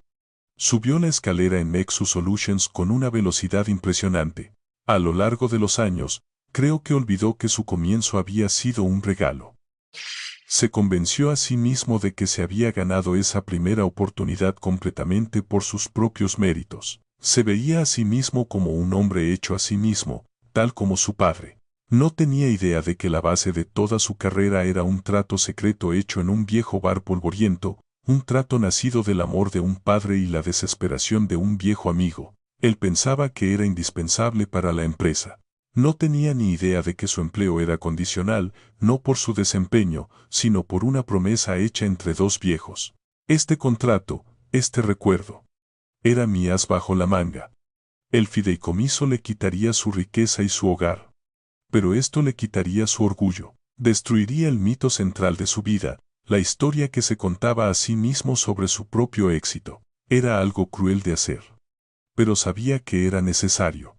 S1: Subió la escalera en Nexus Solutions con una velocidad impresionante. A lo largo de los años, creo que olvidó que su comienzo había sido un regalo. Se convenció a sí mismo de que se había ganado esa primera oportunidad completamente por sus propios méritos. Se veía a sí mismo como un hombre hecho a sí mismo, tal como su padre. No tenía idea de que la base de toda su carrera era un trato secreto hecho en un viejo bar polvoriento, un trato nacido del amor de un padre y la desesperación de un viejo amigo. Él pensaba que era indispensable para la empresa. No tenía ni idea de que su empleo era condicional, no por su desempeño, sino por una promesa hecha entre dos viejos. Este contrato, este recuerdo, era mi as bajo la manga. El fideicomiso le quitaría su riqueza y su hogar. Pero esto le quitaría su orgullo. Destruiría el mito central de su vida, la historia que se contaba a sí mismo sobre su propio éxito. Era algo cruel de hacer. Pero sabía que era necesario.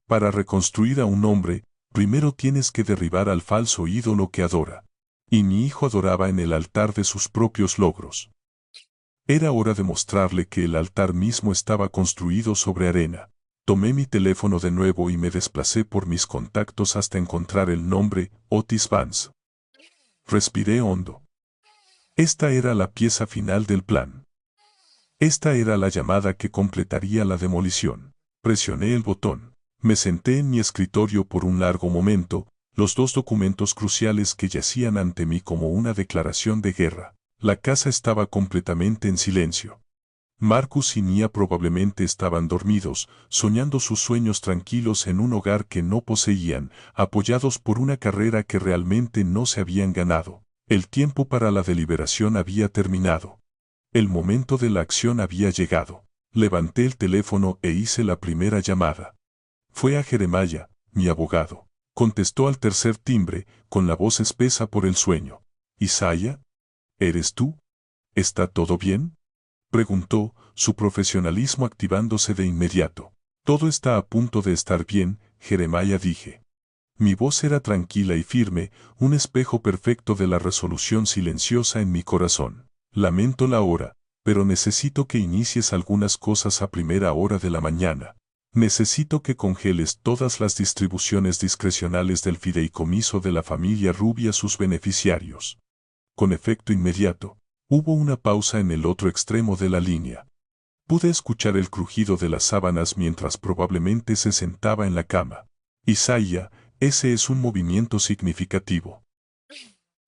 S1: Para reconstruir a un hombre, primero tienes que derribar al falso ídolo que adora. Y mi hijo adoraba en el altar de sus propios logros. Era hora de mostrarle que el altar mismo estaba construido sobre arena. Tomé mi teléfono de nuevo y me desplacé por mis contactos hasta encontrar el nombre, Otis Vance. Respiré hondo. Esta era la pieza final del plan. Esta era la llamada que completaría la demolición. Presioné el botón. Me senté en mi escritorio por un largo momento, los dos documentos cruciales que yacían ante mí como una declaración de guerra. La casa estaba completamente en silencio. Marcus y Nia probablemente estaban dormidos, soñando sus sueños tranquilos en un hogar que no poseían, apoyados por una carrera que realmente no se habían ganado. El tiempo para la deliberación había terminado. El momento de la acción había llegado. Levanté el teléfono e hice la primera llamada. Fue a Jeremiah, mi abogado. Contestó al tercer timbre, con la voz espesa por el sueño. «Isaiah, ¿eres tú? ¿Está todo bien?», preguntó, su profesionalismo activándose de inmediato. «Todo está a punto de estar bien», Jeremiah dije. Mi voz era tranquila y firme, un espejo perfecto de la resolución silenciosa en mi corazón. «Lamento la hora, pero necesito que inicies algunas cosas a primera hora de la mañana. Necesito que congeles todas las distribuciones discrecionales del fideicomiso de la familia Ruby a sus beneficiarios». Con efecto inmediato, hubo una pausa en el otro extremo de la línea. Pude escuchar el crujido de las sábanas mientras probablemente se sentaba en la cama. «Isaiah, ese es un movimiento significativo».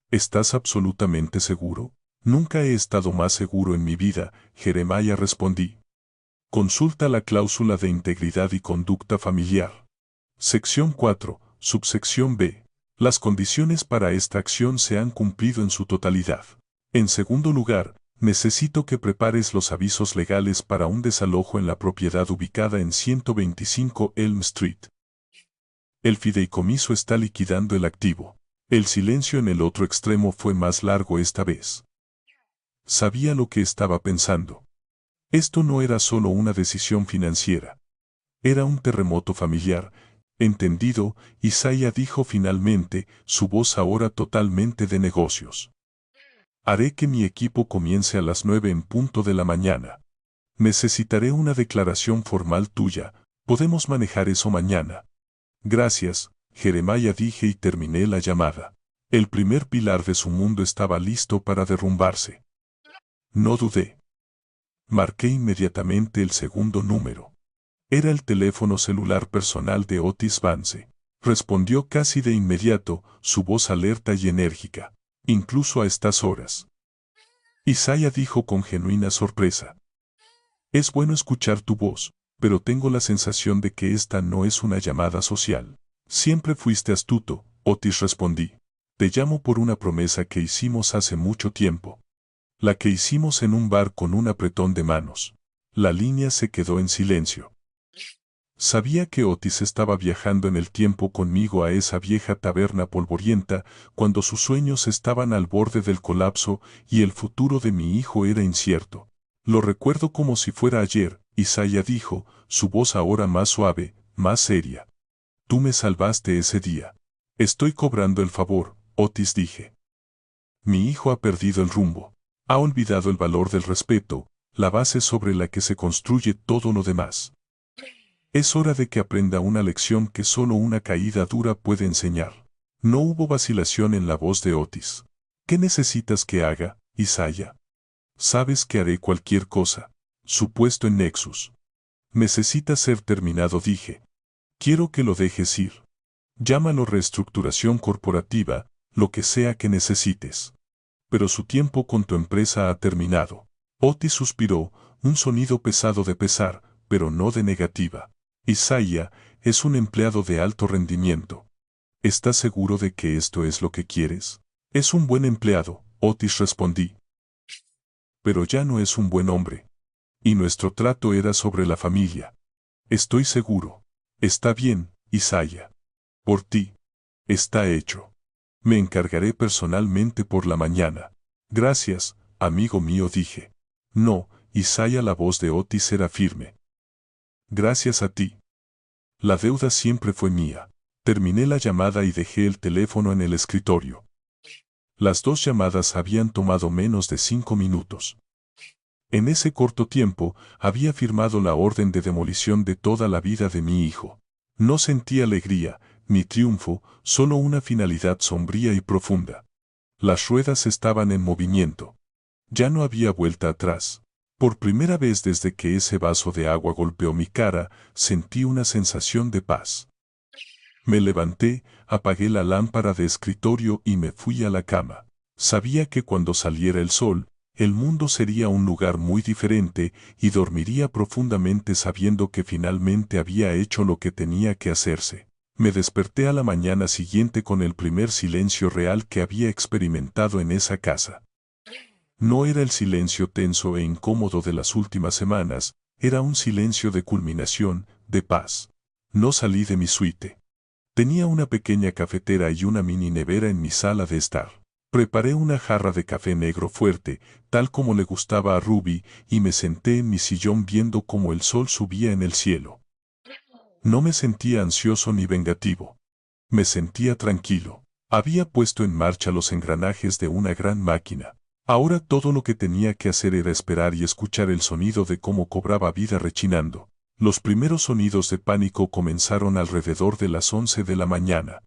S1: «¿Estás absolutamente seguro?». «Nunca he estado más seguro en mi vida», Jeremiah respondí. Consulta la cláusula de integridad y conducta familiar. Sección 4, subsección B. Las condiciones para esta acción se han cumplido en su totalidad. En segundo lugar, necesito que prepares los avisos legales para un desalojo en la propiedad ubicada en 125 Elm Street. El fideicomiso está liquidando el activo. El silencio en el otro extremo fue más largo esta vez. Sabía lo que estaba pensando. Esto no era solo una decisión financiera. Era un terremoto familiar. «Entendido», Isaiah dijo finalmente, su voz ahora totalmente de negocios. «Haré que mi equipo comience a las 9 en punto de la mañana. Necesitaré una declaración formal tuya. ¿Podemos manejar eso mañana?». «Gracias», Jeremiah dije y terminé la llamada. El primer pilar de su mundo estaba listo para derrumbarse. No dudé. Marqué inmediatamente el segundo número. Era el teléfono celular personal de Otis Vance. Respondió casi de inmediato, su voz alerta y enérgica. «Incluso a estas horas». Isaiah dijo con genuina sorpresa. «Es bueno escuchar tu voz, pero tengo la sensación de que esta no es una llamada social». «Siempre fuiste astuto», Otis respondí. «Te llamo por una promesa que hicimos hace mucho tiempo. La que hicimos en un bar con un apretón de manos». La línea se quedó en silencio. Sabía que Otis estaba viajando en el tiempo conmigo a esa vieja taberna polvorienta cuando sus sueños estaban al borde del colapso y el futuro de mi hijo era incierto. Lo recuerdo como si fuera ayer, Isaiah dijo, su voz ahora más suave, más seria. Tú me salvaste ese día. Estoy cobrando el favor, Otis dije. Mi hijo ha perdido el rumbo. Ha olvidado el valor del respeto, la base sobre la que se construye todo lo demás. Es hora de que aprenda una lección que solo una caída dura puede enseñar. No hubo vacilación en la voz de Otis. ¿Qué necesitas que haga, Isaiah? Sabes que haré cualquier cosa. Supuesto en Nexus. Necesita ser terminado, dije. Quiero que lo dejes ir. Llámalo reestructuración corporativa, lo que sea que necesites. Pero su tiempo con tu empresa ha terminado. Otis suspiró, un sonido pesado de pesar, pero no de negativa. Isaiah es un empleado de alto rendimiento. ¿Estás seguro de que esto es lo que quieres? Es un buen empleado, Otis respondí. Pero ya no es un buen hombre. Y nuestro trato era sobre la familia. Estoy seguro. Está bien, Isaiah. Por ti. Está hecho. Me encargaré personalmente por la mañana. Gracias, amigo mío, dije. No, Isaiah, la voz de Otis era firme. Gracias a ti. La deuda siempre fue mía. Terminé la llamada y dejé el teléfono en el escritorio. Las 2 llamadas habían tomado menos de 5 minutos. En ese corto tiempo, había firmado la orden de demolición de toda la vida de mi hijo. No sentí alegría, ni triunfo, solo una finalidad sombría y profunda. Las ruedas estaban en movimiento. Ya no había vuelta atrás. Por primera vez desde que ese vaso de agua golpeó mi cara, sentí una sensación de paz. Me levanté, apagué la lámpara de escritorio y me fui a la cama. Sabía que cuando saliera el sol, el mundo sería un lugar muy diferente y dormiría profundamente sabiendo que finalmente había hecho lo que tenía que hacerse. Me desperté a la mañana siguiente con el primer silencio real que había experimentado en esa casa. No era el silencio tenso e incómodo de las últimas semanas, era un silencio de culminación, de paz. No salí de mi suite. Tenía una pequeña cafetera y una mini nevera en mi sala de estar. Preparé una jarra de café negro fuerte, tal como le gustaba a Ruby, y me senté en mi sillón viendo cómo el sol subía en el cielo. No me sentía ansioso ni vengativo. Me sentía tranquilo. Había puesto en marcha los engranajes de una gran máquina. Ahora todo lo que tenía que hacer era esperar y escuchar el sonido de cómo cobraba vida rechinando. Los primeros sonidos de pánico comenzaron alrededor de las 11 de la mañana.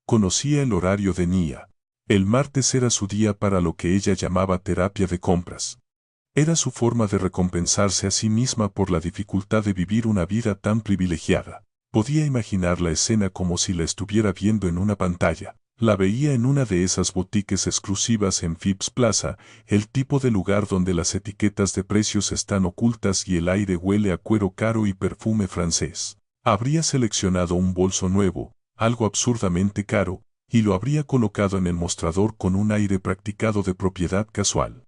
S1: Conocía el horario de Nia. El martes era su día para lo que ella llamaba terapia de compras. Era su forma de recompensarse a sí misma por la dificultad de vivir una vida tan privilegiada. Podía imaginar la escena como si la estuviera viendo en una pantalla. La veía en una de esas boutiques exclusivas en Phipps Plaza, el tipo de lugar donde las etiquetas de precios están ocultas y el aire huele a cuero caro y perfume francés. Habría seleccionado un bolso nuevo, algo absurdamente caro, y lo habría colocado en el mostrador con un aire practicado de propiedad casual.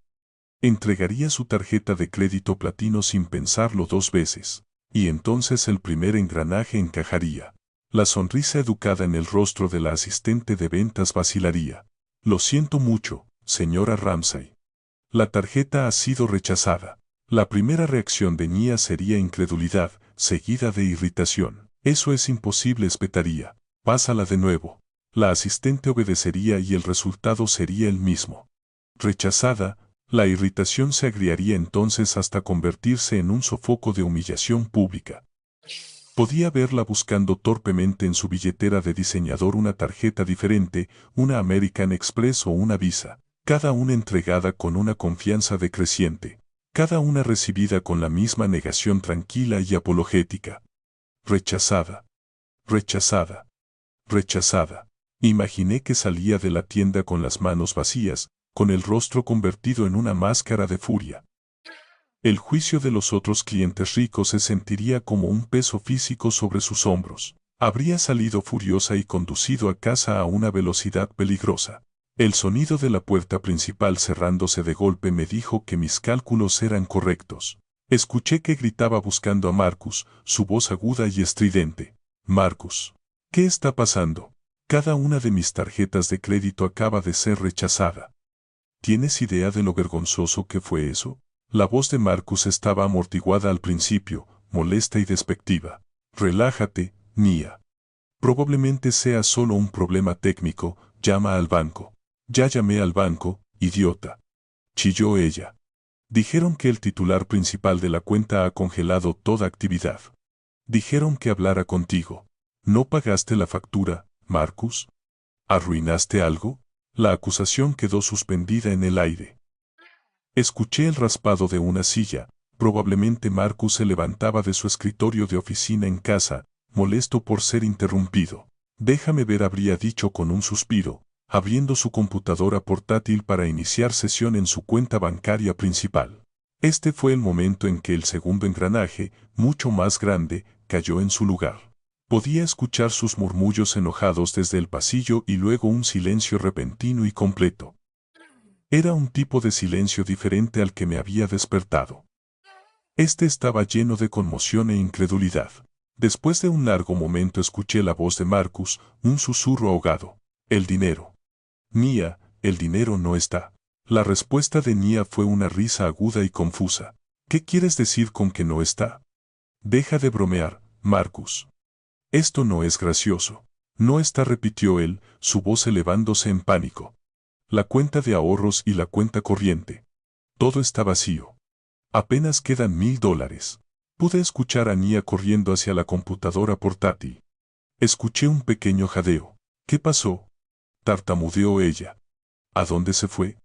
S1: Entregaría su tarjeta de crédito platino sin pensarlo 2 veces, y entonces el primer engranaje encajaría. La sonrisa educada en el rostro de la asistente de ventas vacilaría. Lo siento mucho, señora Ramsay. La tarjeta ha sido rechazada. La primera reacción de Nia sería incredulidad, seguida de irritación. Eso es imposible, espetaría. Pásala de nuevo. La asistente obedecería y el resultado sería el mismo. Rechazada, la irritación se agriaría entonces hasta convertirse en un sofoco de humillación pública. Podía verla buscando torpemente en su billetera de diseñador una tarjeta diferente, una American Express o una Visa, cada una entregada con una confianza decreciente, cada una recibida con la misma negación tranquila y apologética. Rechazada. Rechazada. Rechazada. Imaginé que salía de la tienda con las manos vacías, con el rostro convertido en una máscara de furia. El juicio de los otros clientes ricos se sentiría como un peso físico sobre sus hombros. Habría salido furiosa y conducido a casa a una velocidad peligrosa. El sonido de la puerta principal cerrándose de golpe me dijo que mis cálculos eran correctos. Escuché que gritaba buscando a Marcus, su voz aguda y estridente. Marcus, ¿qué está pasando? Cada una de mis tarjetas de crédito acaba de ser rechazada. ¿Tienes idea de lo vergonzoso que fue eso? La voz de Marcus estaba amortiguada al principio, molesta y despectiva. Relájate, Nia. Probablemente sea solo un problema técnico, llama al banco. Ya llamé al banco, idiota. Chilló ella. Dijeron que el titular principal de la cuenta ha congelado toda actividad. Dijeron que hablara contigo. ¿No pagaste la factura, Marcus? ¿Arruinaste algo? La acusación quedó suspendida en el aire. Escuché el raspado de una silla. Probablemente Marcus se levantaba de su escritorio de oficina en casa, molesto por ser interrumpido. Déjame ver, habría dicho con un suspiro, abriendo su computadora portátil para iniciar sesión en su cuenta bancaria principal. Este fue el momento en que el segundo engranaje, mucho más grande, cayó en su lugar. Podía escuchar sus murmullos enojados desde el pasillo y luego un silencio repentino y completo. Era un tipo de silencio diferente al que me había despertado. Este estaba lleno de conmoción e incredulidad. Después de un largo momento escuché la voz de Marcus, un susurro ahogado. El dinero. Nia, el dinero no está. La respuesta de Nia fue una risa aguda y confusa. ¿Qué quieres decir con que no está? Deja de bromear, Marcus. Esto no es gracioso. No está, repitió él, su voz elevándose en pánico. La cuenta de ahorros y la cuenta corriente. Todo está vacío. Apenas quedan $1000. Pude escuchar a Nia corriendo hacia la computadora portátil. Escuché un pequeño jadeo. ¿Qué pasó? Tartamudeó ella. ¿A dónde se fue?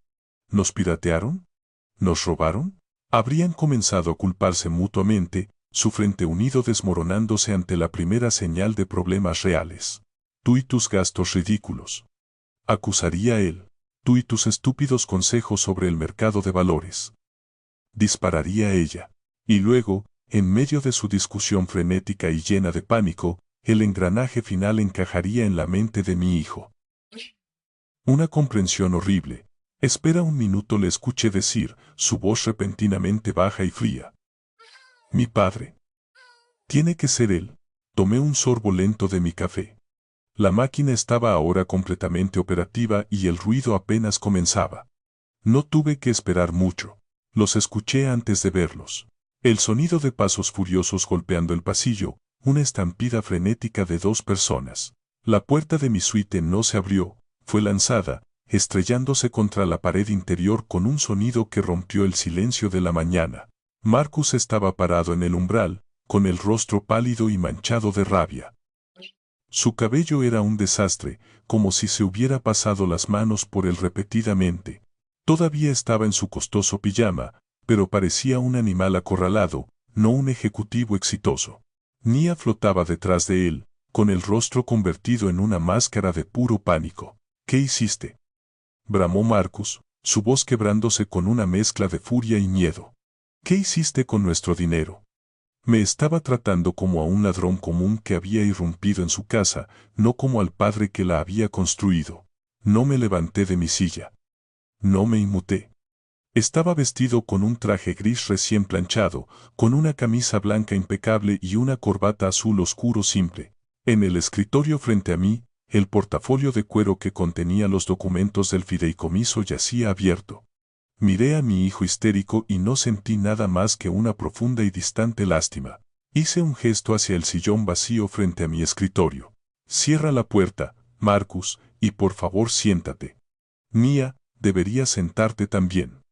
S1: ¿Nos piratearon? ¿Nos robaron? Habrían comenzado a culparse mutuamente, su frente unido desmoronándose ante la primera señal de problemas reales. Tú y tus gastos ridículos. Acusaría él. Tú y tus estúpidos consejos sobre el mercado de valores. Dispararía ella. Y luego, en medio de su discusión frenética y llena de pánico, el engranaje final encajaría en la mente de mi hijo. Una comprensión horrible. Espera un minuto, le escuché decir, su voz repentinamente baja y fría. Mi padre. Tiene que ser él. Tomé un sorbo lento de mi café. La máquina estaba ahora completamente operativa y el ruido apenas comenzaba. No tuve que esperar mucho. Los escuché antes de verlos. El sonido de pasos furiosos golpeando el pasillo, una estampida frenética de dos personas. La puerta de mi suite no se abrió, fue lanzada, estrellándose contra la pared interior con un sonido que rompió el silencio de la mañana. Marcus estaba parado en el umbral, con el rostro pálido y manchado de rabia. Su cabello era un desastre, como si se hubiera pasado las manos por él repetidamente. Todavía estaba en su costoso pijama, pero parecía un animal acorralado, no un ejecutivo exitoso. Nia flotaba detrás de él, con el rostro convertido en una máscara de puro pánico. ¿Qué hiciste? Bramó Marcus, su voz quebrándose con una mezcla de furia y miedo. ¿Qué hiciste con nuestro dinero? Me estaba tratando como a un ladrón común que había irrumpido en su casa, no como al padre que la había construido. No me levanté de mi silla. No me inmuté. Estaba vestido con un traje gris recién planchado, con una camisa blanca impecable y una corbata azul oscuro simple. En el escritorio frente a mí, el portafolio de cuero que contenía los documentos del fideicomiso yacía abierto. Miré a mi hijo histérico y no sentí nada más que una profunda y distante lástima. Hice un gesto hacia el sillón vacío frente a mi escritorio. Cierra la puerta, Marcus, y por favor siéntate. Nia, deberías sentarte también.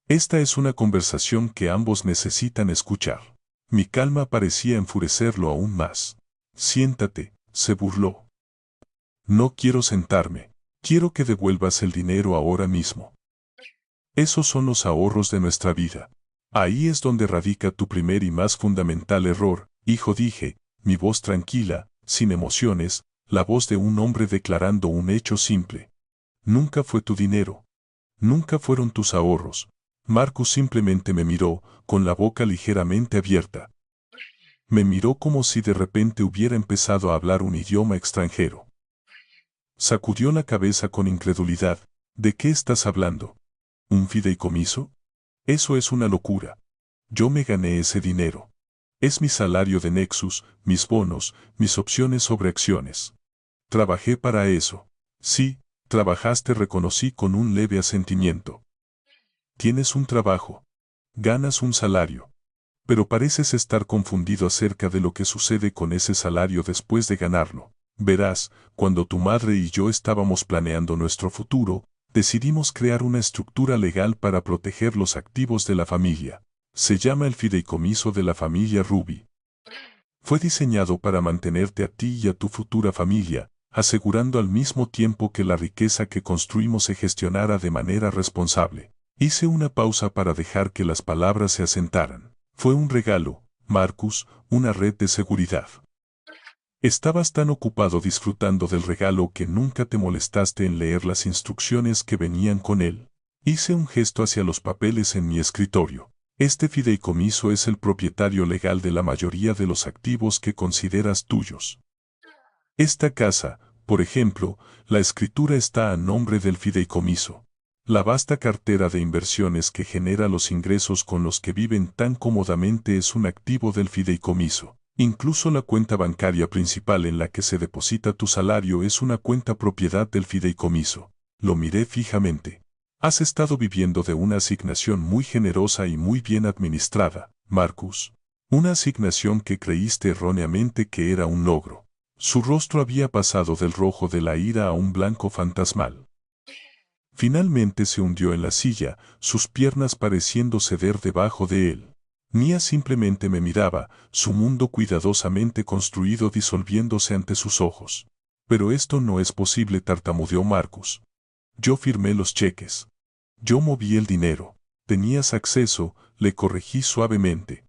S1: Esta es una conversación que ambos necesitan escuchar. Mi calma parecía enfurecerlo aún más. Siéntate, se burló. No quiero sentarme. Quiero que devuelvas el dinero ahora mismo. Esos son los ahorros de nuestra vida. Ahí es donde radica tu primer y más fundamental error, hijo, dije, mi voz tranquila, sin emociones, la voz de un hombre declarando un hecho simple. Nunca fue tu dinero. Nunca fueron tus ahorros. Marcus simplemente me miró, con la boca ligeramente abierta. Me miró como si de repente hubiera empezado a hablar un idioma extranjero. Sacudió la cabeza con incredulidad. ¿De qué estás hablando? ¿Un fideicomiso? Eso es una locura. Yo me gané ese dinero. Es mi salario de Nexus, mis bonos, mis opciones sobre acciones. Trabajé para eso. Sí, trabajaste, reconocí con un leve asentimiento. Tienes un trabajo. Ganas un salario. Pero pareces estar confundido acerca de lo que sucede con ese salario después de ganarlo. Verás, cuando tu madre y yo estábamos planeando nuestro futuro, decidimos crear una estructura legal para proteger los activos de la familia. Se llama el fideicomiso de la familia Ruby. Fue diseñado para mantenerte a ti y a tu futura familia, asegurando al mismo tiempo que la riqueza que construimos se gestionara de manera responsable. Hice una pausa para dejar que las palabras se asentaran. Fue un regalo, Marcus, una red de seguridad. Estabas tan ocupado disfrutando del regalo que nunca te molestaste en leer las instrucciones que venían con él. Hice un gesto hacia los papeles en mi escritorio. Este fideicomiso es el propietario legal de la mayoría de los activos que consideras tuyos. Esta casa, por ejemplo, la escritura está a nombre del fideicomiso. La vasta cartera de inversiones que genera los ingresos con los que viven tan cómodamente es un activo del fideicomiso. Incluso la cuenta bancaria principal en la que se deposita tu salario es una cuenta propiedad del fideicomiso. Lo miré fijamente. Has estado viviendo de una asignación muy generosa y muy bien administrada, Marcus. Una asignación que creíste erróneamente que era un logro. Su rostro había pasado del rojo de la ira a un blanco fantasmal. Finalmente se hundió en la silla, sus piernas pareciendo ceder debajo de él. Mia simplemente me miraba, su mundo cuidadosamente construido disolviéndose ante sus ojos. Pero esto no es posible, tartamudeó Marcus. Yo firmé los cheques. Yo moví el dinero. Tenías acceso, le corregí suavemente.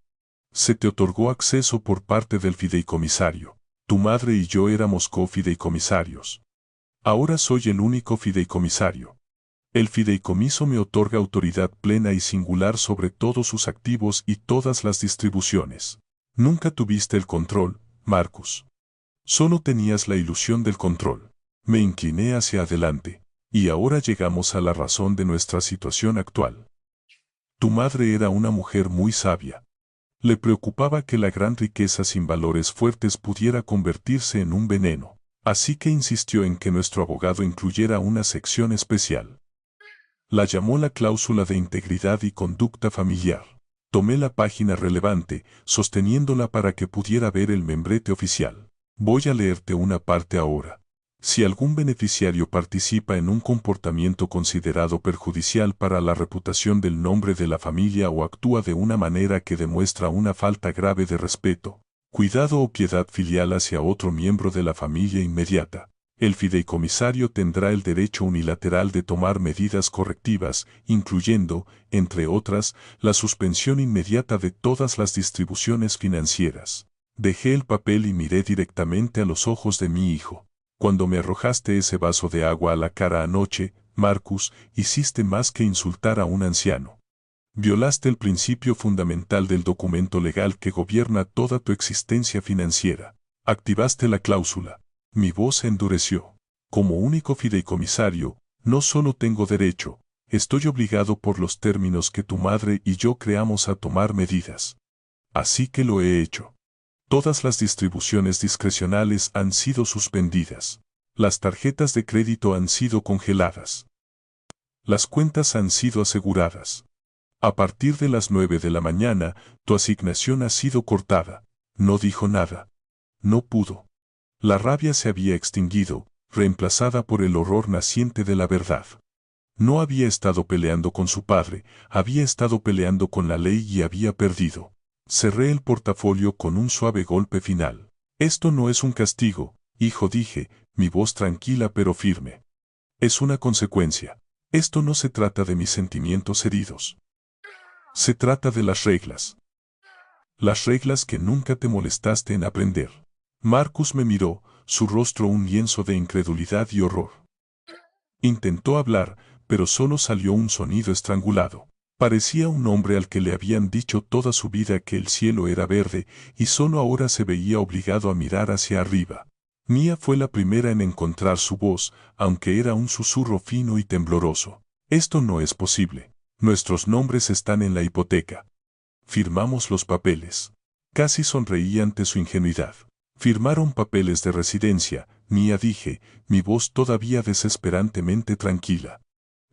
S1: Se te otorgó acceso por parte del fideicomisario. Tu madre y yo éramos cofideicomisarios. Ahora soy el único fideicomisario. El fideicomiso me otorga autoridad plena y singular sobre todos sus activos y todas las distribuciones. Nunca tuviste el control, Marcus. Solo tenías la ilusión del control. Me incliné hacia adelante, y ahora llegamos a la razón de nuestra situación actual. Tu madre era una mujer muy sabia. Le preocupaba que la gran riqueza sin valores fuertes pudiera convertirse en un veneno, así que insistió en que nuestro abogado incluyera una sección especial. La llamó la cláusula de integridad y conducta familiar. Tomé la página relevante, sosteniéndola para que pudiera ver el membrete oficial. Voy a leerte una parte ahora. Si algún beneficiario participa en un comportamiento considerado perjudicial para la reputación del nombre de la familia o actúa de una manera que demuestra una falta grave de respeto, cuidado o piedad filial hacia otro miembro de la familia inmediata, el fideicomisario tendrá el derecho unilateral de tomar medidas correctivas, incluyendo, entre otras, la suspensión inmediata de todas las distribuciones financieras. Dejé el papel y miré directamente a los ojos de mi hijo. Cuando me arrojaste ese vaso de agua a la cara anoche, Marcus, hiciste más que insultar a un anciano. Violaste el principio fundamental del documento legal que gobierna toda tu existencia financiera. Activaste la cláusula. Mi voz se endureció. Como único fideicomisario, no solo tengo derecho, estoy obligado por los términos que tu madre y yo creamos a tomar medidas. Así que lo he hecho. Todas las distribuciones discrecionales han sido suspendidas. Las tarjetas de crédito han sido congeladas. Las cuentas han sido aseguradas. A partir de las 9 de la mañana, tu asignación ha sido cortada. No dijo nada. No pudo. La rabia se había extinguido, reemplazada por el horror naciente de la verdad. No había estado peleando con su padre, había estado peleando con la ley y había perdido. Cerré el portafolio con un suave golpe final. Esto no es un castigo, hijo, dije, mi voz tranquila pero firme. Es una consecuencia. Esto no se trata de mis sentimientos heridos. Se trata de las reglas. Las reglas que nunca te molestaste en aprender. Marcus me miró, su rostro un lienzo de incredulidad y horror. Intentó hablar, pero solo salió un sonido estrangulado. Parecía un hombre al que le habían dicho toda su vida que el cielo era verde y solo ahora se veía obligado a mirar hacia arriba. Mia fue la primera en encontrar su voz, aunque era un susurro fino y tembloroso. Esto no es posible. Nuestros nombres están en la hipoteca. Firmamos los papeles. Casi sonreí ante su ingenuidad. Firmaron papeles de residencia, Mía, dije, mi voz todavía desesperantemente tranquila.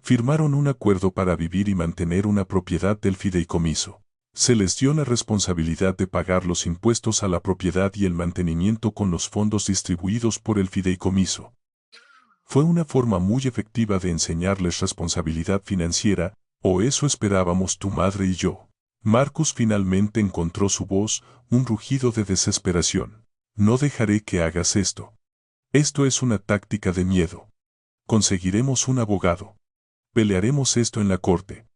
S1: Firmaron un acuerdo para vivir y mantener una propiedad del fideicomiso. Se les dio la responsabilidad de pagar los impuestos a la propiedad y el mantenimiento con los fondos distribuidos por el fideicomiso. Fue una forma muy efectiva de enseñarles responsabilidad financiera, o eso esperábamos tu madre y yo. Marcus finalmente encontró su voz, un rugido de desesperación. No dejaré que hagas esto. Esto es una táctica de miedo. Conseguiremos un abogado. Pelearemos esto en la corte.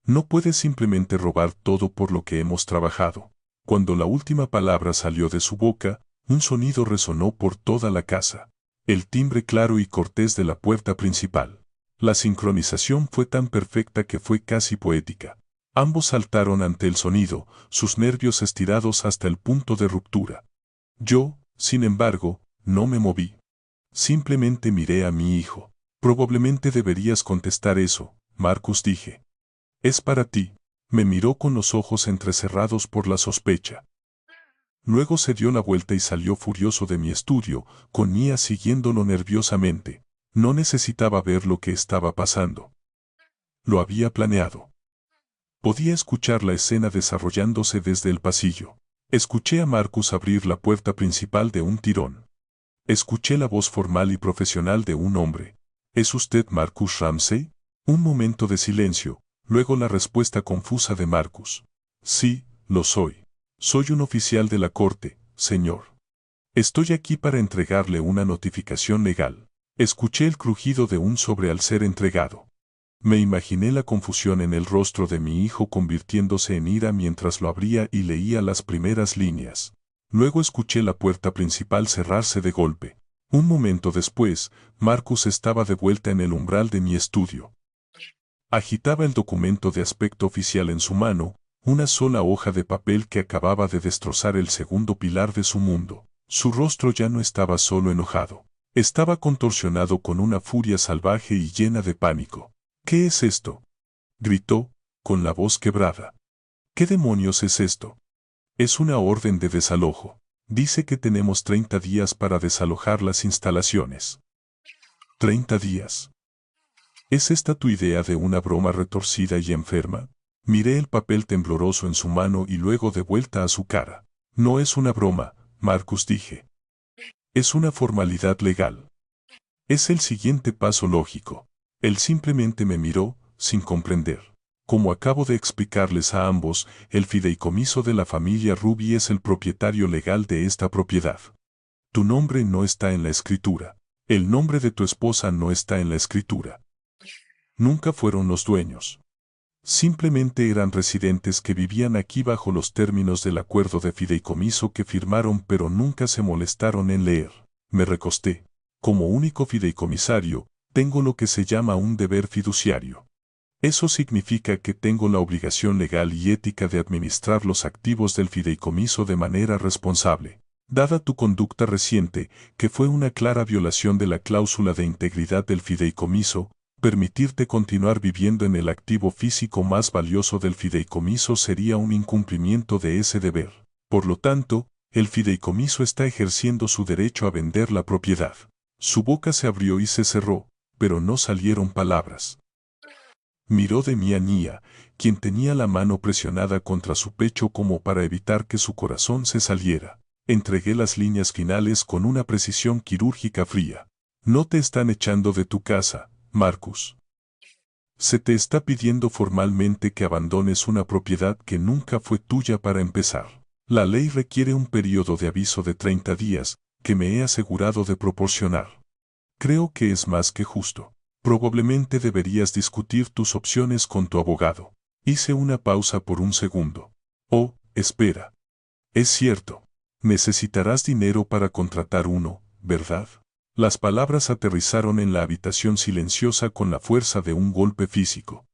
S1: No puedes simplemente robar todo por lo que hemos trabajado. Cuando la última palabra salió de su boca, un sonido resonó por toda la casa. El timbre claro y cortés de la puerta principal. La sincronización fue tan perfecta que fue casi poética. Ambos saltaron ante el sonido, sus nervios estirados hasta el punto de ruptura. Yo, sin embargo, no me moví. Simplemente miré a mi hijo. Probablemente deberías contestar eso, Marcus, dije. Es para ti. Me miró con los ojos entrecerrados por la sospecha. Luego se dio la vuelta y salió furioso de mi estudio, con Mía siguiéndolo nerviosamente. No necesitaba ver lo que estaba pasando. Lo había planeado. Podía escuchar la escena desarrollándose desde el pasillo. Escuché a Marcus abrir la puerta principal de un tirón. Escuché la voz formal y profesional de un hombre. ¿Es usted Marcus Ramsey? Un momento de silencio, luego la respuesta confusa de Marcus. Sí, lo soy. Soy un oficial de la corte, señor. Estoy aquí para entregarle una notificación legal. Escuché el crujido de un sobre al ser entregado. Me imaginé la confusión en el rostro de mi hijo convirtiéndose en ira mientras lo abría y leía las primeras líneas. Luego escuché la puerta principal cerrarse de golpe. Un momento después, Marcus estaba de vuelta en el umbral de mi estudio. Agitaba el documento de aspecto oficial en su mano, una sola hoja de papel que acababa de destrozar el segundo pilar de su mundo. Su rostro ya no estaba solo enojado. Estaba contorsionado con una furia salvaje y llena de pánico. ¿Qué es esto?, gritó, con la voz quebrada. ¿Qué demonios es esto? Es una orden de desalojo. Dice que tenemos 30 días para desalojar las instalaciones. 30 días. ¿Es esta tu idea de una broma retorcida y enferma? Miré el papel tembloroso en su mano y luego de vuelta a su cara. No es una broma, Marcus, dije. Es una formalidad legal. Es el siguiente paso lógico. Él simplemente me miró, sin comprender. Como acabo de explicarles a ambos, el fideicomiso de la familia Ruby es el propietario legal de esta propiedad. Tu nombre no está en la escritura. El nombre de tu esposa no está en la escritura. Nunca fueron los dueños. Simplemente eran residentes que vivían aquí bajo los términos del acuerdo de fideicomiso que firmaron, pero nunca se molestaron en leer. Me recosté. Como único fideicomisario, tengo lo que se llama un deber fiduciario. Eso significa que tengo la obligación legal y ética de administrar los activos del fideicomiso de manera responsable. Dada tu conducta reciente, que fue una clara violación de la cláusula de integridad del fideicomiso, permitirte continuar viviendo en el activo físico más valioso del fideicomiso sería un incumplimiento de ese deber. Por lo tanto, el fideicomiso está ejerciendo su derecho a vender la propiedad. Su boca se abrió y se cerró, pero no salieron palabras. Miró de mí a Nia, quien tenía la mano presionada contra su pecho como para evitar que su corazón se saliera. Entregué las líneas finales con una precisión quirúrgica fría. No te están echando de tu casa, Marcus. Se te está pidiendo formalmente que abandones una propiedad que nunca fue tuya para empezar. La ley requiere un periodo de aviso de 30 días, que me he asegurado de proporcionar. Creo que es más que justo. Probablemente deberías discutir tus opciones con tu abogado. Hice una pausa por un segundo. Oh, espera. Es cierto. Necesitarás dinero para contratar uno, ¿verdad? Las palabras aterrizaron en la habitación silenciosa con la fuerza de un golpe físico.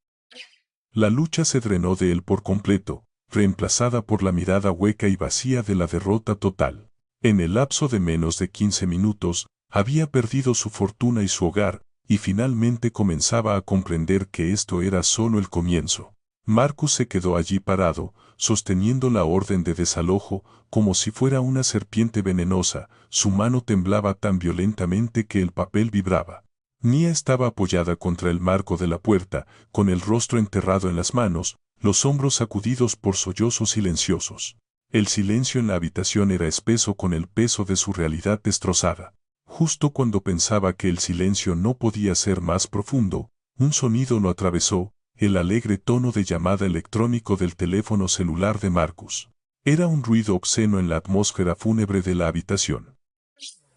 S1: La lucha se drenó de él por completo, reemplazada por la mirada hueca y vacía de la derrota total. En el lapso de menos de 15 minutos, había perdido su fortuna y su hogar, y finalmente comenzaba a comprender que esto era solo el comienzo. Marcus se quedó allí parado, sosteniendo la orden de desalojo como si fuera una serpiente venenosa. Su mano temblaba tan violentamente que el papel vibraba. Nia estaba apoyada contra el marco de la puerta, con el rostro enterrado en las manos, los hombros sacudidos por sollozos silenciosos. El silencio en la habitación era espeso con el peso de su realidad destrozada. Justo cuando pensaba que el silencio no podía ser más profundo, un sonido lo atravesó, el alegre tono de llamada electrónico del teléfono celular de Marcus. Era un ruido obsceno en la atmósfera fúnebre de la habitación.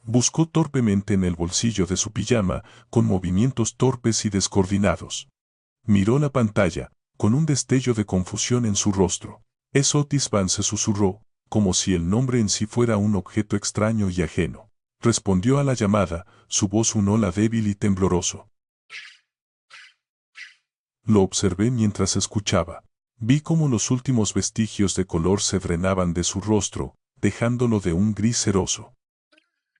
S1: Buscó torpemente en el bolsillo de su pijama, con movimientos torpes y descoordinados. Miró la pantalla, con un destello de confusión en su rostro. Es Otis Vance, susurró, como si el nombre en sí fuera un objeto extraño y ajeno. Respondió a la llamada, su voz un hola débil y tembloroso. Lo observé mientras escuchaba. Vi cómo los últimos vestigios de color se drenaban de su rostro, dejándolo de un gris ceroso.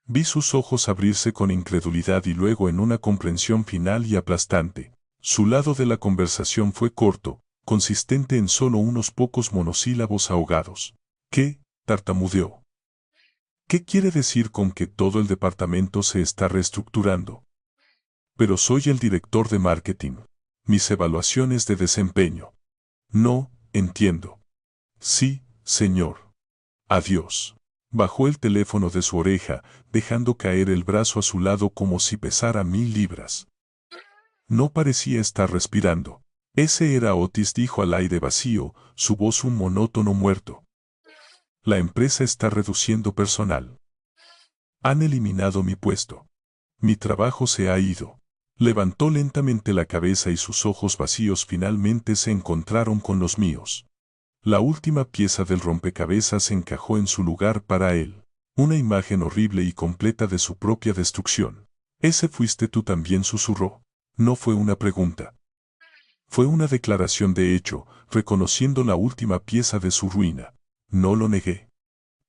S1: Vi sus ojos abrirse con incredulidad y luego en una comprensión final y aplastante. Su lado de la conversación fue corto, consistente en solo unos pocos monosílabos ahogados. ¿Qué? Tartamudeó. ¿Qué quiere decir con que todo el departamento se está reestructurando? Pero soy el director de marketing. Mis evaluaciones de desempeño. No, entiendo. Sí, señor. Adiós. Bajó el teléfono de su oreja, dejando caer el brazo a su lado como si pesara 1000 libras. No parecía estar respirando. Ese era Otis, dijo al aire vacío, su voz un monótono muerto. La empresa está reduciendo personal. Han eliminado mi puesto. Mi trabajo se ha ido. Levantó lentamente la cabeza y sus ojos vacíos finalmente se encontraron con los míos. La última pieza del rompecabezas se encajó en su lugar para él. Una imagen horrible y completa de su propia destrucción. «¿Ese fuiste tú también?», susurró. No fue una pregunta. Fue una declaración de hecho, reconociendo la última pieza de su ruina. No lo negué.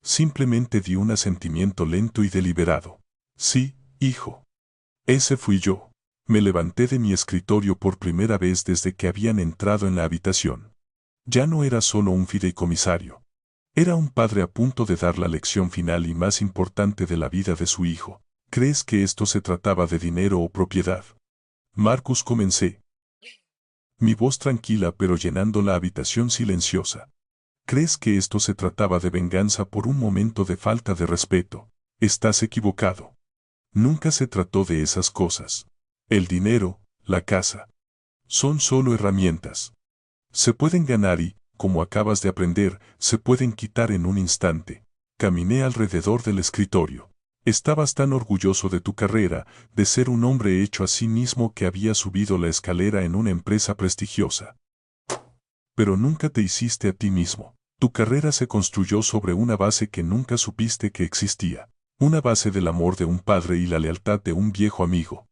S1: Simplemente di un asentimiento lento y deliberado. Sí, hijo. Ese fui yo. Me levanté de mi escritorio por primera vez desde que habían entrado en la habitación. Ya no era solo un fideicomisario. Era un padre a punto de dar la lección final y más importante de la vida de su hijo. ¿Crees que esto se trataba de dinero o propiedad? Marcus, comencé. Mi voz tranquila pero llenando la habitación silenciosa. ¿Crees que esto se trataba de venganza por un momento de falta de respeto? Estás equivocado. Nunca se trató de esas cosas. El dinero, la casa, son solo herramientas. Se pueden ganar y, como acabas de aprender, se pueden quitar en un instante. Caminé alrededor del escritorio. Estabas tan orgulloso de tu carrera, de ser un hombre hecho a sí mismo que había subido la escalera en una empresa prestigiosa. Pero nunca te hiciste a ti mismo. Tu carrera se construyó sobre una base que nunca supiste que existía. Una base del amor de un padre y la lealtad de un viejo amigo.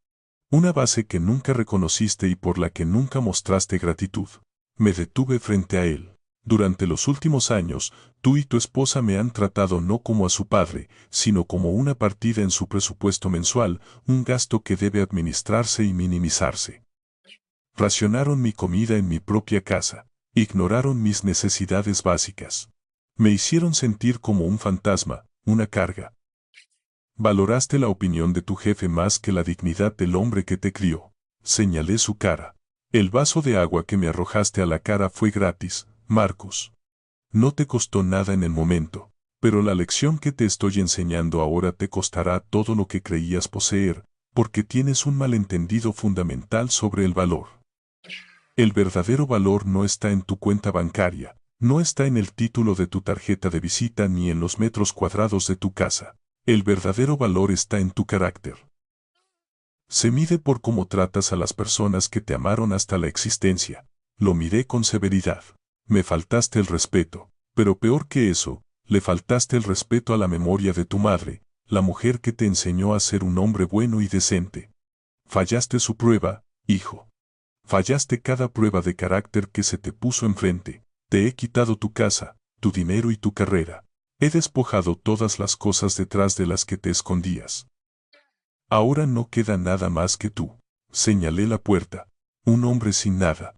S1: Una base que nunca reconociste y por la que nunca mostraste gratitud. Me detuve frente a él. Durante los últimos años, tú y tu esposa me han tratado no como a su padre, sino como una partida en su presupuesto mensual, un gasto que debe administrarse y minimizarse. Racionaron mi comida en mi propia casa. Ignoraron mis necesidades básicas. Me hicieron sentir como un fantasma, una carga. Valoraste la opinión de tu jefe más que la dignidad del hombre que te crió. Señalé su cara. El vaso de agua que me arrojaste a la cara fue gratis, Marcus. No te costó nada en el momento, pero la lección que te estoy enseñando ahora te costará todo lo que creías poseer, porque tienes un malentendido fundamental sobre el valor. El verdadero valor no está en tu cuenta bancaria, no está en el título de tu tarjeta de visita ni en los metros cuadrados de tu casa. El verdadero valor está en tu carácter. Se mide por cómo tratas a las personas que te amaron hasta la existencia. Lo miré con severidad. Me faltaste el respeto, pero peor que eso, le faltaste el respeto a la memoria de tu madre, la mujer que te enseñó a ser un hombre bueno y decente. Fallaste su prueba, hijo. Fallaste cada prueba de carácter que se te puso enfrente. Te he quitado tu casa, tu dinero y tu carrera. He despojado todas las cosas detrás de las que te escondías. Ahora no queda nada más que tú. Señalé la puerta. Un hombre sin nada.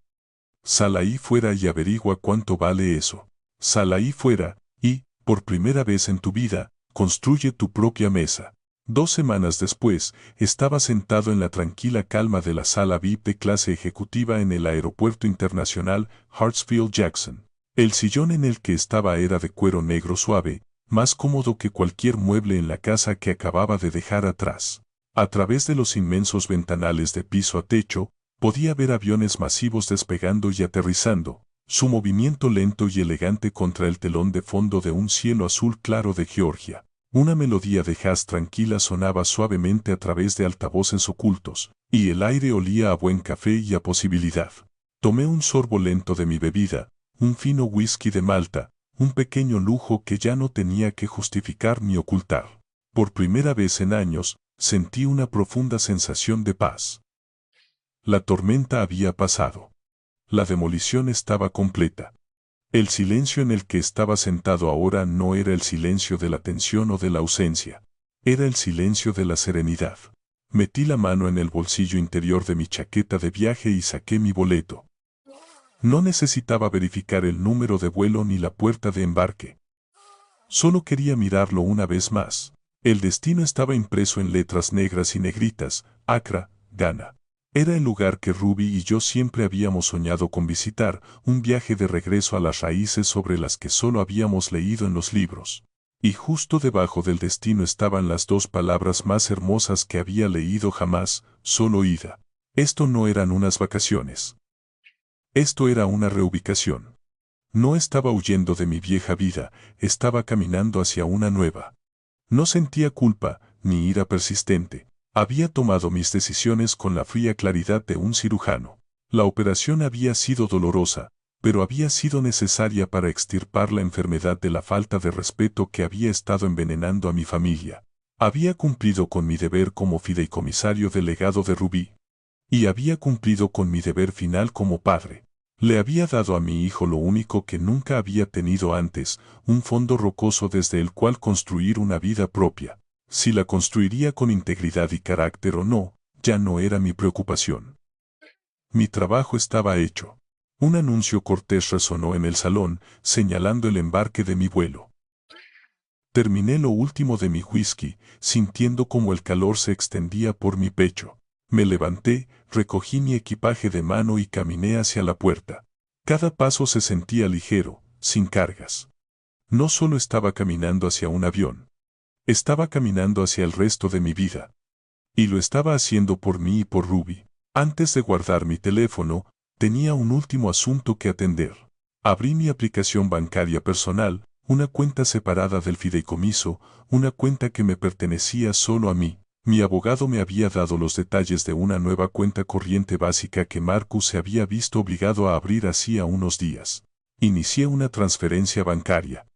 S1: Sal ahí fuera y averigua cuánto vale eso. Sal ahí fuera y, por primera vez en tu vida, construye tu propia mesa. 2 semanas después, estaba sentado en la tranquila calma de la sala VIP de clase ejecutiva en el Aeropuerto Internacional Hartsfield-Jackson. El sillón en el que estaba era de cuero negro suave, más cómodo que cualquier mueble en la casa que acababa de dejar atrás. A través de los inmensos ventanales de piso a techo, podía ver aviones masivos despegando y aterrizando, su movimiento lento y elegante contra el telón de fondo de un cielo azul claro de Georgia. Una melodía de jazz tranquila sonaba suavemente a través de altavoces ocultos, y el aire olía a buen café y a posibilidad. Tomé un sorbo lento de mi bebida, un fino whisky de Malta, un pequeño lujo que ya no tenía que justificar ni ocultar. Por primera vez en años, sentí una profunda sensación de paz. La tormenta había pasado. La demolición estaba completa. El silencio en el que estaba sentado ahora no era el silencio de la tensión o de la ausencia. Era el silencio de la serenidad. Metí la mano en el bolsillo interior de mi chaqueta de viaje y saqué mi boleto. No necesitaba verificar el número de vuelo ni la puerta de embarque. Solo quería mirarlo una vez más. El destino estaba impreso en letras negras y negritas: Accra, Ghana. Era el lugar que Ruby y yo siempre habíamos soñado con visitar, un viaje de regreso a las raíces sobre las que solo habíamos leído en los libros. Y justo debajo del destino estaban las 2 palabras más hermosas que había leído jamás: solo ida. Esto no eran unas vacaciones. Esto era una reubicación. No estaba huyendo de mi vieja vida, estaba caminando hacia una nueva. No sentía culpa, ni ira persistente. Había tomado mis decisiones con la fría claridad de un cirujano. La operación había sido dolorosa, pero había sido necesaria para extirpar la enfermedad de la falta de respeto que había estado envenenando a mi familia. Había cumplido con mi deber como fideicomisario delegado de Rubí. Y había cumplido con mi deber final como padre. Le había dado a mi hijo lo único que nunca había tenido antes, un fondo rocoso desde el cual construir una vida propia. Si la construiría con integridad y carácter o no, ya no era mi preocupación. Mi trabajo estaba hecho. Un anuncio cortés resonó en el salón, señalando el embarque de mi vuelo. Terminé lo último de mi whisky, sintiendo como el calor se extendía por mi pecho. Me levanté, recogí mi equipaje de mano y caminé hacia la puerta. Cada paso se sentía ligero, sin cargas. No solo estaba caminando hacia un avión. Estaba caminando hacia el resto de mi vida. Y lo estaba haciendo por mí y por Ruby. Antes de guardar mi teléfono, tenía un último asunto que atender. Abrí mi aplicación bancaria personal, una cuenta separada del fideicomiso, una cuenta que me pertenecía solo a mí. Mi abogado me había dado los detalles de una nueva cuenta corriente básica que Marcus se había visto obligado a abrir hacía unos días. Inicié una transferencia bancaria.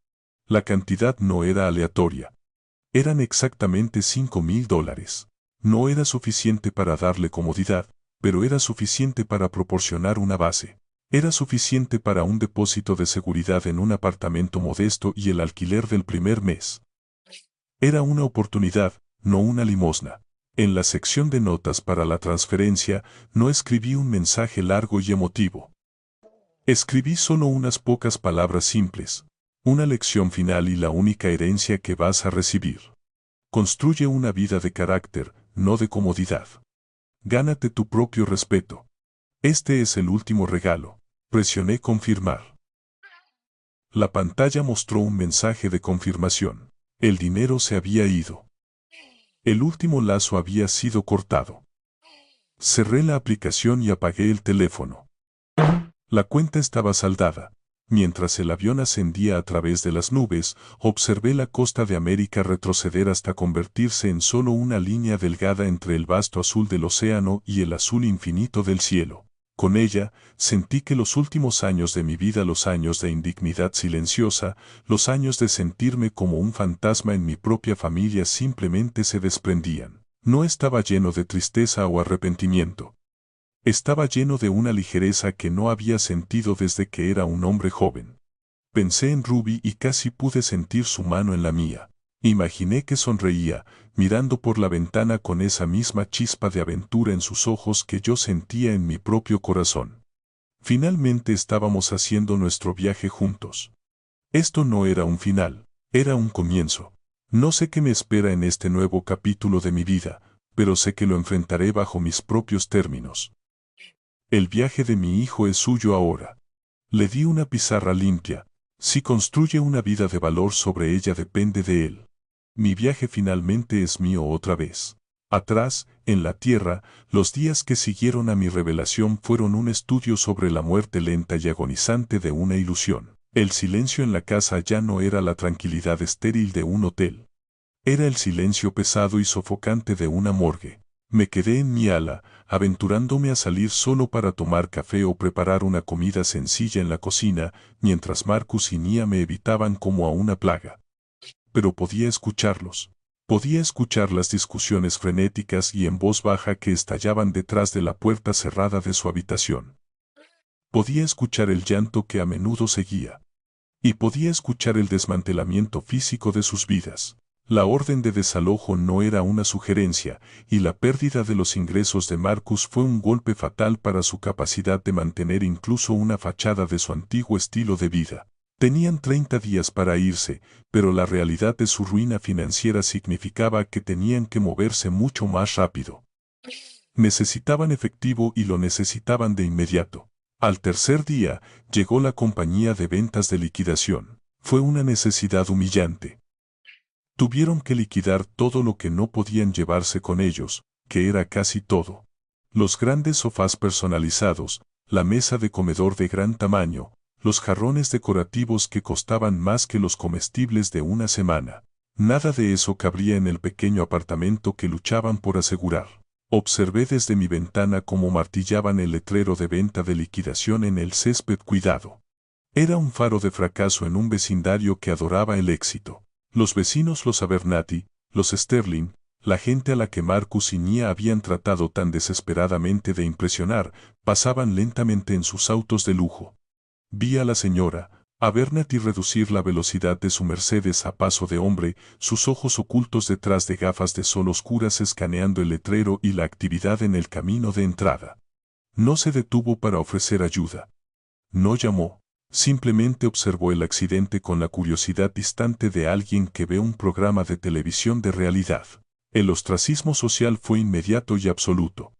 S1: La cantidad no era aleatoria. Eran exactamente $5,000. No era suficiente para darle comodidad, pero era suficiente para proporcionar una base. Era suficiente para un depósito de seguridad en un apartamento modesto y el alquiler del primer mes. Era una oportunidad, no una limosna. En la sección de notas para la transferencia, no escribí un mensaje largo y emotivo. Escribí solo unas pocas palabras simples. Una lección final y la única herencia que vas a recibir. Construye una vida de carácter, no de comodidad. Gánate tu propio respeto. Este es el último regalo. Presioné confirmar. La pantalla mostró un mensaje de confirmación. El dinero se había ido. El último lazo había sido cortado. Cerré la aplicación y apagué el teléfono. La cuenta estaba saldada. Mientras el avión ascendía a través de las nubes, observé la costa de América retroceder hasta convertirse en solo una línea delgada entre el vasto azul del océano y el azul infinito del cielo. Con ella, sentí que los últimos años de mi vida, los años de indignidad silenciosa, los años de sentirme como un fantasma en mi propia familia simplemente se desprendían. No estaba lleno de tristeza o arrepentimiento. Estaba lleno de una ligereza que no había sentido desde que era un hombre joven. Pensé en Ruby y casi pude sentir su mano en la mía. Imaginé que sonreía, mirando por la ventana con esa misma chispa de aventura en sus ojos que yo sentía en mi propio corazón. Finalmente estábamos haciendo nuestro viaje juntos. Esto no era un final, era un comienzo. No sé qué me espera en este nuevo capítulo de mi vida, pero sé que lo enfrentaré bajo mis propios términos. El viaje de mi hijo es suyo ahora. Le di una pizarra limpia. Si construye una vida de valor sobre ella depende de él. Mi viaje finalmente es mío otra vez. Atrás, en la tierra, los días que siguieron a mi revelación fueron un estudio sobre la muerte lenta y agonizante de una ilusión. El silencio en la casa ya no era la tranquilidad estéril de un hotel. Era el silencio pesado y sofocante de una morgue. Me quedé en mi ala, aventurándome a salir solo para tomar café o preparar una comida sencilla en la cocina, mientras Marcus y Nia me evitaban como a una plaga. Pero podía escucharlos. Podía escuchar las discusiones frenéticas y en voz baja que estallaban detrás de la puerta cerrada de su habitación. Podía escuchar el llanto que a menudo seguía. Y podía escuchar el desmantelamiento físico de sus vidas. La orden de desalojo no era una sugerencia, y la pérdida de los ingresos de Marcus fue un golpe fatal para su capacidad de mantener incluso una fachada de su antiguo estilo de vida. Tenían 30 días para irse, pero la realidad de su ruina financiera significaba que tenían que moverse mucho más rápido. Necesitaban efectivo y lo necesitaban de inmediato. Al tercer día, llegó la compañía de ventas de liquidación. Fue una necesidad humillante. Tuvieron que liquidar todo lo que no podían llevarse con ellos, que era casi todo. Los grandes sofás personalizados, la mesa de comedor de gran tamaño, los jarrones decorativos que costaban más que los comestibles de una semana. Nada de eso cabría en el pequeño apartamento que luchaban por asegurar. Observé desde mi ventana cómo martillaban el letrero de venta de liquidación en el césped cuidado. Era un faro de fracaso en un vecindario que adoraba el éxito. Los vecinos, los Abernathy, los Sterling, la gente a la que Marcus y Nia habían tratado tan desesperadamente de impresionar, pasaban lentamente en sus autos de lujo. Vi a la señora Abernathy reducir la velocidad de su Mercedes a paso de hombre, sus ojos ocultos detrás de gafas de sol oscuras escaneando el letrero y la actividad en el camino de entrada. No se detuvo para ofrecer ayuda. No llamó. Simplemente observó el accidente con la curiosidad distante de alguien que ve un programa de televisión de realidad. El ostracismo social fue inmediato y absoluto.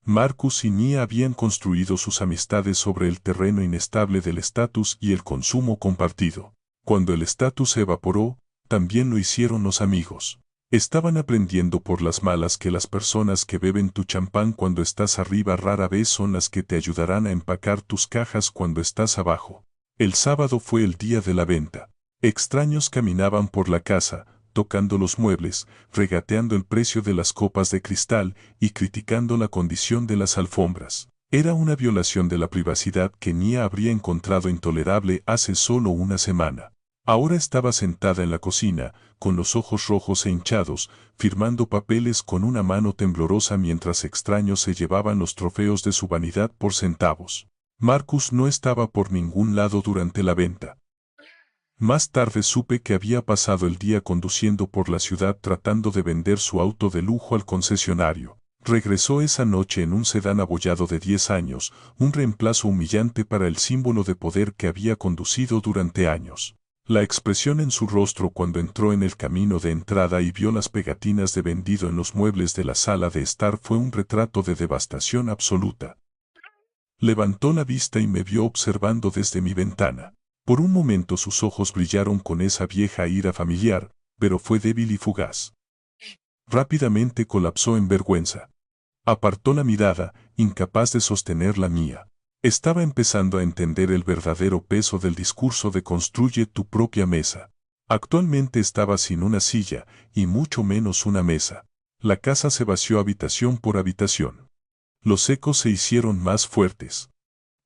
S1: Marcus y Nia habían construido sus amistades sobre el terreno inestable del estatus y el consumo compartido. Cuando el estatus se evaporó, también lo hicieron los amigos. Estaban aprendiendo por las malas que las personas que beben tu champán cuando estás arriba rara vez son las que te ayudarán a empacar tus cajas cuando estás abajo. El sábado fue el día de la venta. Extraños caminaban por la casa, tocando los muebles, regateando el precio de las copas de cristal y criticando la condición de las alfombras. Era una violación de la privacidad que Nia habría encontrado intolerable hace solo una semana. Ahora estaba sentada en la cocina, con los ojos rojos e hinchados, firmando papeles con una mano temblorosa mientras extraños se llevaban los trofeos de su vanidad por centavos. Marcus no estaba por ningún lado durante la venta. Más tarde supe que había pasado el día conduciendo por la ciudad tratando de vender su auto de lujo al concesionario. Regresó esa noche en un sedán abollado de 10 años, un reemplazo humillante para el símbolo de poder que había conducido durante años. La expresión en su rostro cuando entró en el camino de entrada y vio las pegatinas de vendido en los muebles de la sala de estar fue un retrato de devastación absoluta. Levantó la vista y me vio observando desde mi ventana. Por un momento sus ojos brillaron con esa vieja ira familiar, pero fue débil y fugaz. Rápidamente colapsó en vergüenza. Apartó la mirada, incapaz de sostener la mía. Estaba empezando a entender el verdadero peso del discurso de construye tu propia mesa. Actualmente estaba sin una silla, y mucho menos una mesa. La casa se vació habitación por habitación. Los ecos se hicieron más fuertes.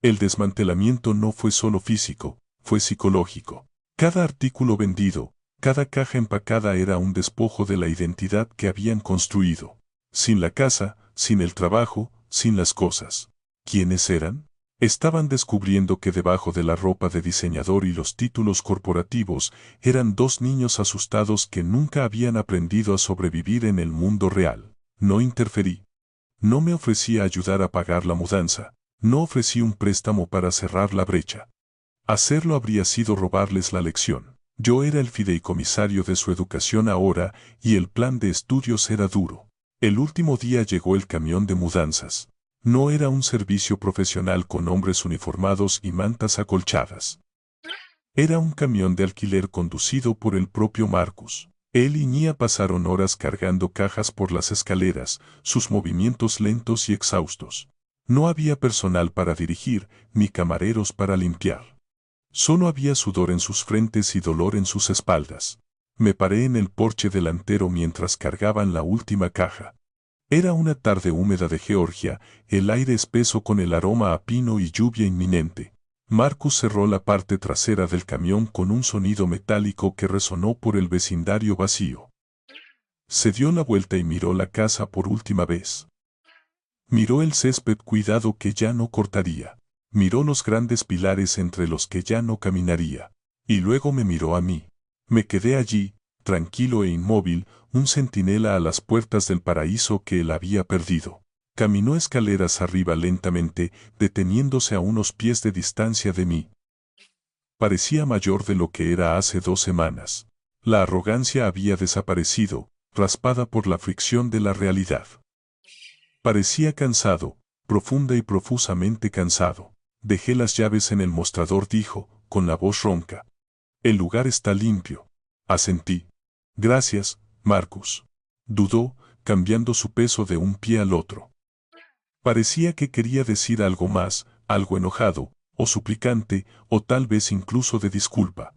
S1: El desmantelamiento no fue solo físico, fue psicológico. Cada artículo vendido, cada caja empacada era un despojo de la identidad que habían construido. Sin la casa, sin el trabajo, sin las cosas. ¿Quiénes eran? Estaban descubriendo que debajo de la ropa de diseñador y los títulos corporativos eran dos niños asustados que nunca habían aprendido a sobrevivir en el mundo real. No interferí. No me ofrecí a ayudar a pagar la mudanza. No ofrecí un préstamo para cerrar la brecha. Hacerlo habría sido robarles la lección. Yo era el fideicomisario de su educación ahora y el plan de estudios era duro. El último día llegó el camión de mudanzas. No era un servicio profesional con hombres uniformados y mantas acolchadas. Era un camión de alquiler conducido por el propio Marcus. Él y Nia pasaron horas cargando cajas por las escaleras, sus movimientos lentos y exhaustos. No había personal para dirigir, ni camareros para limpiar. Solo había sudor en sus frentes y dolor en sus espaldas. Me paré en el porche delantero mientras cargaban la última caja. Era una tarde húmeda de Georgia, el aire espeso con el aroma a pino y lluvia inminente. Marcus cerró la parte trasera del camión con un sonido metálico que resonó por el vecindario vacío. Se dio la vuelta y miró la casa por última vez. Miró el césped cuidado que ya no cortaría. Miró los grandes pilares entre los que ya no caminaría. Y luego me miró a mí. Me quedé allí, tranquilo e inmóvil, un centinela a las puertas del paraíso que él había perdido. Caminó escaleras arriba lentamente, deteniéndose a unos pies de distancia de mí. Parecía mayor de lo que era hace 2 semanas. La arrogancia había desaparecido, raspada por la fricción de la realidad. Parecía cansado, profunda y profusamente cansado. Dejé las llaves en el mostrador, dijo, con la voz ronca. El lugar está limpio. Asentí. Gracias, Marcus. Dudó, cambiando su peso de un pie al otro. Parecía que quería decir algo más, algo enojado, o suplicante, o tal vez incluso de disculpa.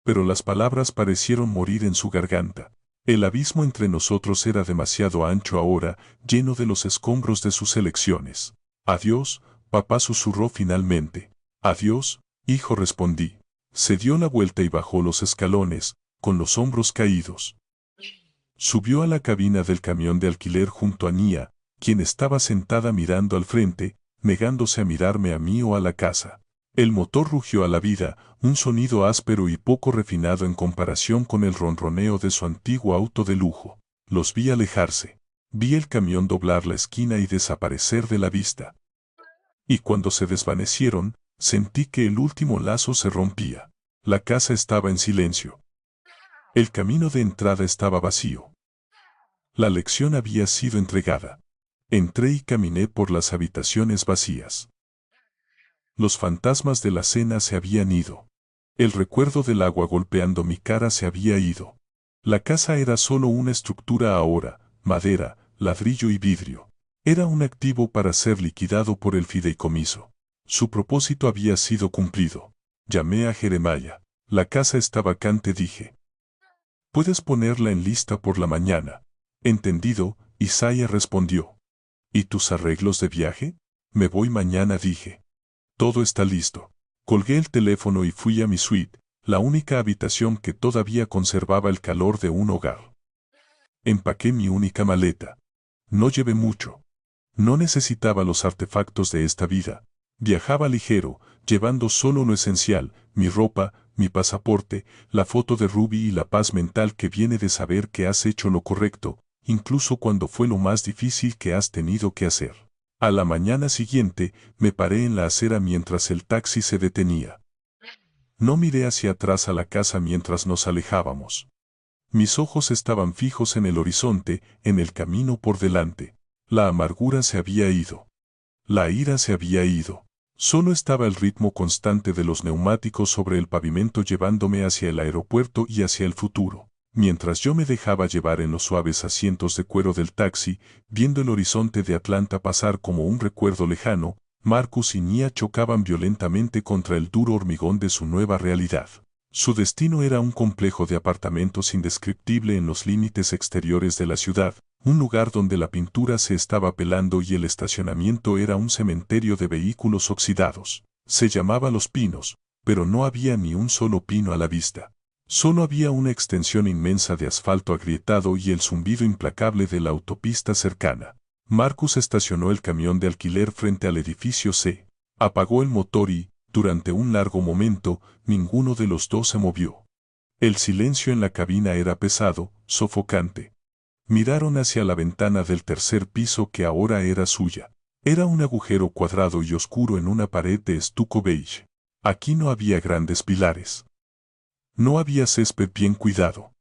S1: Pero las palabras parecieron morir en su garganta. El abismo entre nosotros era demasiado ancho ahora, lleno de los escombros de sus elecciones. Adiós, papá, susurró finalmente. Adiós, hijo, respondí. Se dio la vuelta y bajó los escalones, con los hombros caídos. Subió a la cabina del camión de alquiler junto a Nia, quien estaba sentada mirando al frente, negándose a mirarme a mí o a la casa. El motor rugió a la vida, un sonido áspero y poco refinado en comparación con el ronroneo de su antiguo auto de lujo. Los vi alejarse. Vi el camión doblar la esquina y desaparecer de la vista. Y cuando se desvanecieron, sentí que el último lazo se rompía. La casa estaba en silencio. El camino de entrada estaba vacío. La lección había sido entregada. Entré y caminé por las habitaciones vacías. Los fantasmas de la cena se habían ido. El recuerdo del agua golpeando mi cara se había ido. La casa era solo una estructura ahora, madera, ladrillo y vidrio. Era un activo para ser liquidado por el fideicomiso. Su propósito había sido cumplido. Llamé a Jeremiah. La casa está vacante, dije. Puedes ponerla en lista por la mañana. Entendido, Isaiah respondió. ¿Y tus arreglos de viaje? Me voy mañana, dije. Todo está listo. Colgué el teléfono y fui a mi suite, la única habitación que todavía conservaba el calor de un hogar. Empaqué mi única maleta. No llevé mucho. No necesitaba los artefactos de esta vida. Viajaba ligero, llevando solo lo esencial, mi ropa, mi pasaporte, la foto de Ruby y la paz mental que viene de saber que has hecho lo correcto, incluso cuando fue lo más difícil que has tenido que hacer. A la mañana siguiente, me paré en la acera mientras el taxi se detenía. No miré hacia atrás a la casa mientras nos alejábamos. Mis ojos estaban fijos en el horizonte, en el camino por delante. La amargura se había ido. La ira se había ido. Solo estaba el ritmo constante de los neumáticos sobre el pavimento llevándome hacia el aeropuerto y hacia el futuro. Mientras yo me dejaba llevar en los suaves asientos de cuero del taxi, viendo el horizonte de Atlanta pasar como un recuerdo lejano, Marcus y Nia chocaban violentamente contra el duro hormigón de su nueva realidad. Su destino era un complejo de apartamentos indescriptible en los límites exteriores de la ciudad, un lugar donde la pintura se estaba pelando y el estacionamiento era un cementerio de vehículos oxidados. Se llamaba Los Pinos, pero no había ni un solo pino a la vista. Solo había una extensión inmensa de asfalto agrietado y el zumbido implacable de la autopista cercana. Marcus estacionó el camión de alquiler frente al edificio C. Apagó el motor y, durante un largo momento, ninguno de los dos se movió. El silencio en la cabina era pesado, sofocante. Miraron hacia la ventana del tercer piso que ahora era suya. Era un agujero cuadrado y oscuro en una pared de estuco beige. Aquí no había grandes pilares. No había césped bien cuidado.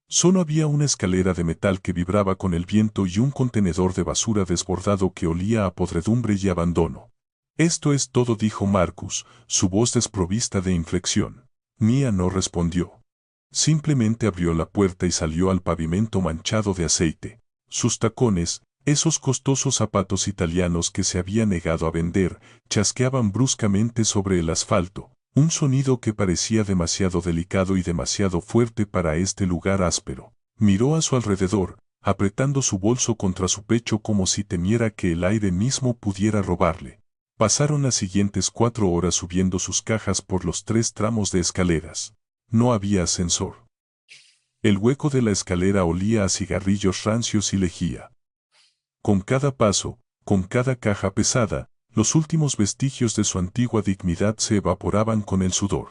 S1: Solo había una escalera de metal que vibraba con el viento y un contenedor de basura desbordado que olía a podredumbre y abandono. Esto es todo, dijo Marcus, su voz desprovista de inflexión. Mia no respondió. Simplemente abrió la puerta y salió al pavimento manchado de aceite. Sus tacones, esos costosos zapatos italianos que se había negado a vender, chasqueaban bruscamente sobre el asfalto. Un sonido que parecía demasiado delicado y demasiado fuerte para este lugar áspero. Miró a su alrededor, apretando su bolso contra su pecho como si temiera que el aire mismo pudiera robarle. Pasaron las siguientes 4 horas subiendo sus cajas por los 3 tramos de escaleras. No había ascensor. El hueco de la escalera olía a cigarrillos rancios y lejía. Con cada paso, con cada caja pesada, los últimos vestigios de su antigua dignidad se evaporaban con el sudor.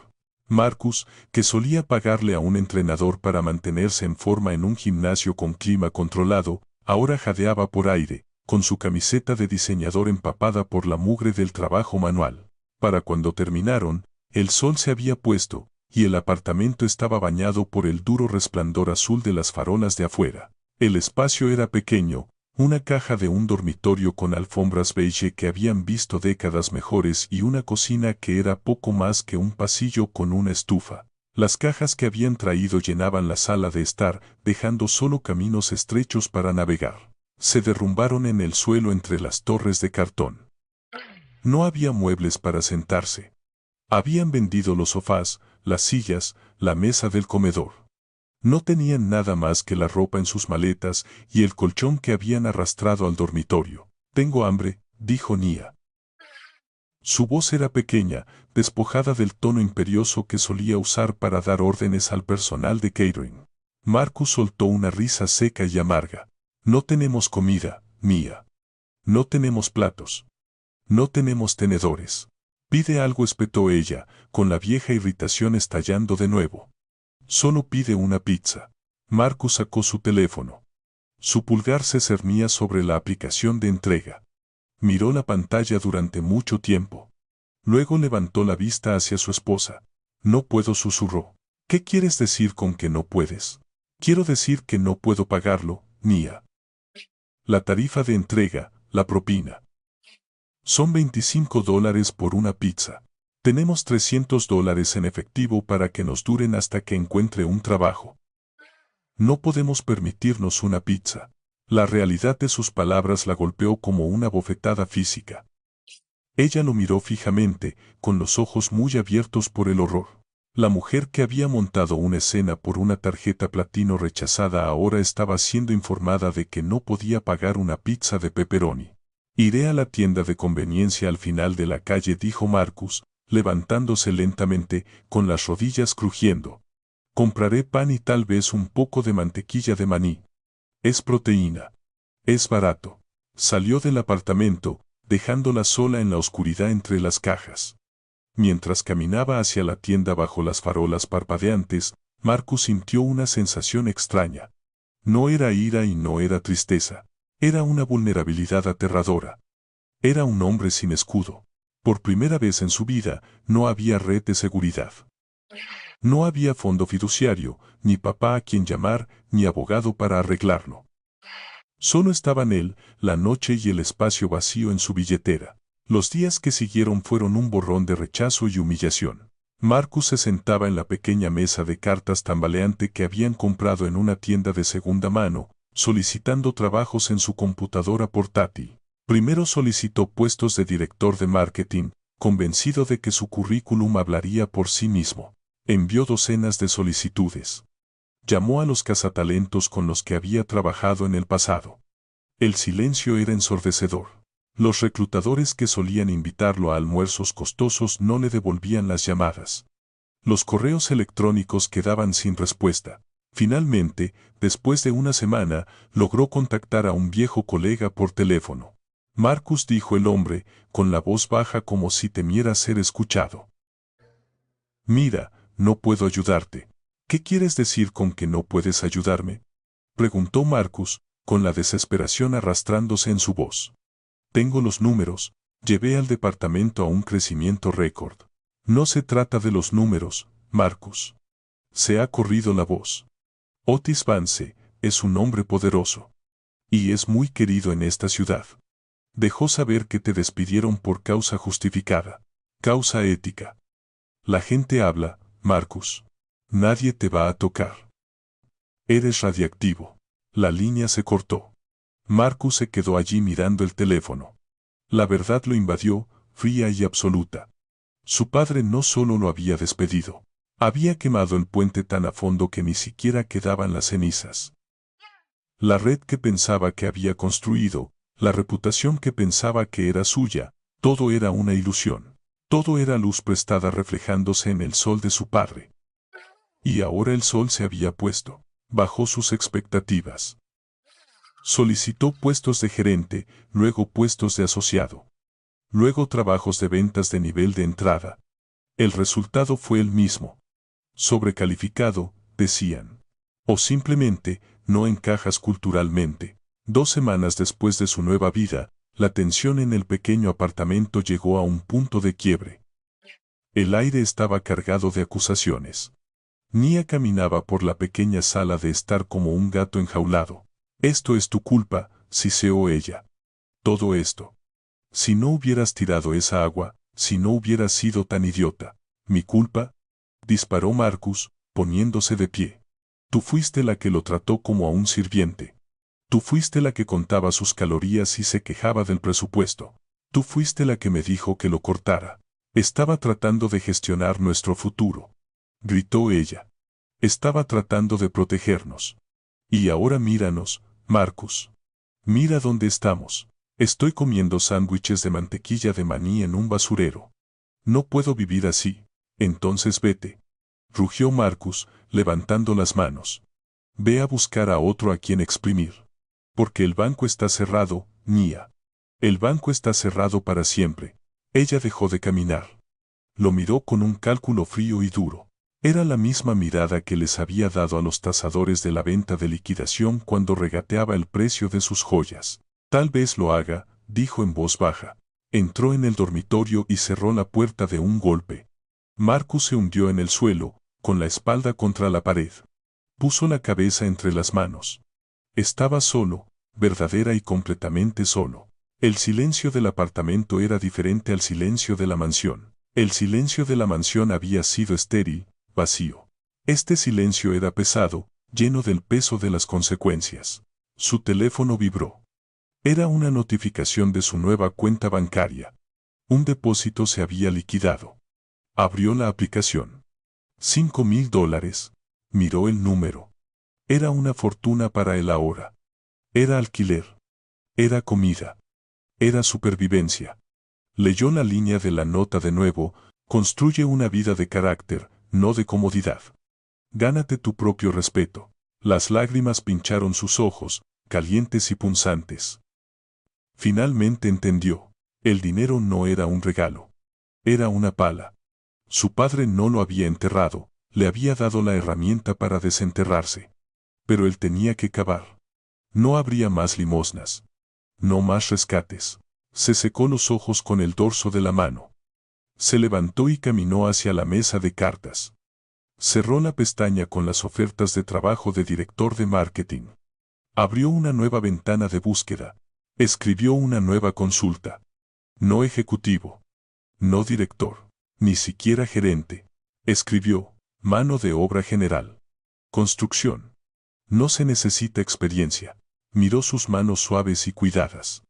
S1: Marcus, que solía pagarle a un entrenador para mantenerse en forma en un gimnasio con clima controlado, ahora jadeaba por aire, con su camiseta de diseñador empapada por la mugre del trabajo manual. Para cuando terminaron, el sol se había puesto, y el apartamento estaba bañado por el duro resplandor azul de las farolas de afuera. El espacio era pequeño, una caja de un dormitorio con alfombras beige que habían visto décadas mejores y una cocina que era poco más que un pasillo con una estufa. Las cajas que habían traído llenaban la sala de estar, dejando solo caminos estrechos para navegar. Se derrumbaron en el suelo entre las torres de cartón. No había muebles para sentarse. Habían vendido los sofás, las sillas, la mesa del comedor. No tenían nada más que la ropa en sus maletas y el colchón que habían arrastrado al dormitorio. Tengo hambre, dijo Nia. Su voz era pequeña, despojada del tono imperioso que solía usar para dar órdenes al personal de catering. Marcus soltó una risa seca y amarga. No tenemos comida, Nia. No tenemos platos. No tenemos tenedores. Pide algo, espetó ella, con la vieja irritación estallando de nuevo. Solo pide una pizza. Marcus sacó su teléfono. Su pulgar se cernía sobre la aplicación de entrega. Miró la pantalla durante mucho tiempo. Luego levantó la vista hacia su esposa. No puedo, susurró. ¿Qué quieres decir con que no puedes? Quiero decir que no puedo pagarlo, Nia. La tarifa de entrega, la propina. Son $25 por una pizza. Tenemos $300 en efectivo para que nos duren hasta que encuentre un trabajo. No podemos permitirnos una pizza. La realidad de sus palabras la golpeó como una bofetada física. Ella lo miró fijamente, con los ojos muy abiertos por el horror. La mujer que había montado una escena por una tarjeta platino rechazada ahora estaba siendo informada de que no podía pagar una pizza de pepperoni. Iré a la tienda de conveniencia al final de la calle, dijo Marcus, levantándose lentamente, con las rodillas crujiendo. Compraré pan y tal vez un poco de mantequilla de maní. Es proteína. Es barato. Salió del apartamento, dejándola sola en la oscuridad entre las cajas. Mientras caminaba hacia la tienda bajo las farolas parpadeantes, Marcus sintió una sensación extraña. No era ira y no era tristeza. Era una vulnerabilidad aterradora. Era un hombre sin escudo. Por primera vez en su vida, no había red de seguridad. No había fondo fiduciario, ni papá a quien llamar, ni abogado para arreglarlo. Solo estaban él, la noche y el espacio vacío en su billetera. Los días que siguieron fueron un borrón de rechazo y humillación. Marcus se sentaba en la pequeña mesa de cartas tambaleante que habían comprado en una tienda de segunda mano, solicitando trabajos en su computadora portátil. Primero solicitó puestos de director de marketing, convencido de que su currículum hablaría por sí mismo. Envió docenas de solicitudes. Llamó a los cazatalentos con los que había trabajado en el pasado. El silencio era ensordecedor. Los reclutadores que solían invitarlo a almuerzos costosos no le devolvían las llamadas. Los correos electrónicos quedaban sin respuesta. Finalmente, después de una semana, logró contactar a un viejo colega por teléfono. Marcus, dijo el hombre, con la voz baja como si temiera ser escuchado. Mira, no puedo ayudarte. ¿Qué quieres decir con que no puedes ayudarme? Preguntó Marcus, con la desesperación arrastrándose en su voz. Tengo los números, llevé al departamento a un crecimiento récord. No se trata de los números, Marcus. Se ha corrido la voz. Otis Vance es un hombre poderoso. Y es muy querido en esta ciudad. Dejó saber que te despidieron por causa justificada. Causa ética. La gente habla, Marcus. Nadie te va a tocar. Eres radiactivo. La línea se cortó. Marcus se quedó allí mirando el teléfono. La verdad lo invadió, fría y absoluta. Su padre no solo lo había despedido. Había quemado el puente tan a fondo que ni siquiera quedaban las cenizas. La red que pensaba que había construido, la reputación que pensaba que era suya, todo era una ilusión. Todo era luz prestada reflejándose en el sol de su padre. Y ahora el sol se había puesto. Bajó sus expectativas. Solicitó puestos de gerente, luego puestos de asociado. Luego trabajos de ventas de nivel de entrada. El resultado fue el mismo. Sobrecalificado, decían. O simplemente, no encajas culturalmente. 2 semanas después de su nueva vida, la tensión en el pequeño apartamento llegó a un punto de quiebre. El aire estaba cargado de acusaciones. Nia caminaba por la pequeña sala de estar como un gato enjaulado. Esto es tu culpa, siseó ella. Todo esto. Si no hubieras tirado esa agua, si no hubieras sido tan idiota. ¿Mi culpa? Disparó Marcus, poniéndose de pie. Tú fuiste la que lo trató como a un sirviente. Tú fuiste la que contaba sus calorías y se quejaba del presupuesto. Tú fuiste la que me dijo que lo cortara. Estaba tratando de gestionar nuestro futuro. Gritó ella. Estaba tratando de protegernos. Y ahora míranos, Marcus. Mira dónde estamos. Estoy comiendo sándwiches de mantequilla de maní en un basurero. No puedo vivir así. Entonces vete. Rugió Marcus, levantando las manos. Ve a buscar a otro a quien exprimir. Porque el banco está cerrado, Nia. El banco está cerrado para siempre. Ella dejó de caminar. Lo miró con un cálculo frío y duro. Era la misma mirada que les había dado a los tasadores de la venta de liquidación cuando regateaba el precio de sus joyas. Tal vez lo haga, dijo en voz baja. Entró en el dormitorio y cerró la puerta de un golpe. Marcus se hundió en el suelo, con la espalda contra la pared. Puso la cabeza entre las manos. Estaba solo, verdadera y completamente solo. El silencio del apartamento era diferente al silencio de la mansión. El silencio de la mansión había sido estéril, vacío. Este silencio era pesado, lleno del peso de las consecuencias. Su teléfono vibró. Era una notificación de su nueva cuenta bancaria. Un depósito se había liquidado. Abrió la aplicación. $5,000. Miró el número. Era una fortuna para él ahora. Era alquiler. Era comida. Era supervivencia. Leyó la línea de la nota de nuevo. Construye una vida de carácter, no de comodidad. Gánate tu propio respeto. Las lágrimas pincharon sus ojos, calientes y punzantes. Finalmente entendió. El dinero no era un regalo. Era una pala. Su padre no lo había enterrado, le había dado la herramienta para desenterrarse. Pero él tenía que cavar. No habría más limosnas. No más rescates. Se secó los ojos con el dorso de la mano. Se levantó y caminó hacia la mesa de cartas. Cerró la pestaña con las ofertas de trabajo de director de marketing. Abrió una nueva ventana de búsqueda. Escribió una nueva consulta. No ejecutivo. No director. Ni siquiera gerente. Escribió, mano de obra general. Construcción. No se necesita experiencia. Miró sus manos suaves y cuidadas.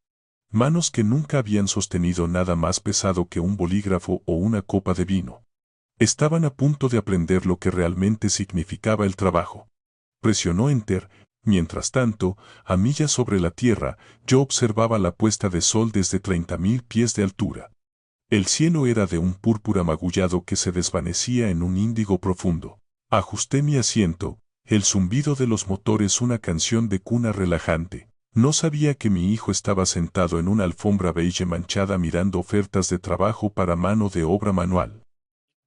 S1: Manos que nunca habían sostenido nada más pesado que un bolígrafo o una copa de vino. Estaban a punto de aprender lo que realmente significaba el trabajo. Presionó Enter. Mientras tanto, a millas sobre la tierra, yo observaba la puesta de sol desde 30,000 pies de altura. El cielo era de un púrpura magullado que se desvanecía en un índigo profundo. Ajusté mi asiento, el zumbido de los motores una canción de cuna relajante. No sabía que mi hijo estaba sentado en una alfombra beige manchada mirando ofertas de trabajo para mano de obra manual.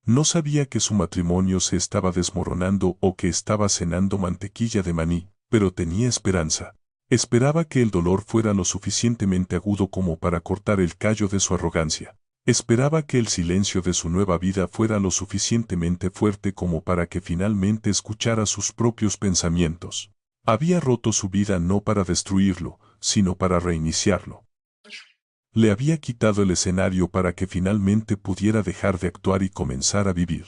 S1: No sabía que su matrimonio se estaba desmoronando o que estaba cenando mantequilla de maní, pero tenía esperanza. Esperaba que el dolor fuera lo suficientemente agudo como para cortar el callo de su arrogancia. Esperaba que el silencio de su nueva vida fuera lo suficientemente fuerte como para que finalmente escuchara sus propios pensamientos. Había roto su vida no para destruirlo, sino para reiniciarlo. Le había quitado el escenario para que finalmente pudiera dejar de actuar y comenzar a vivir.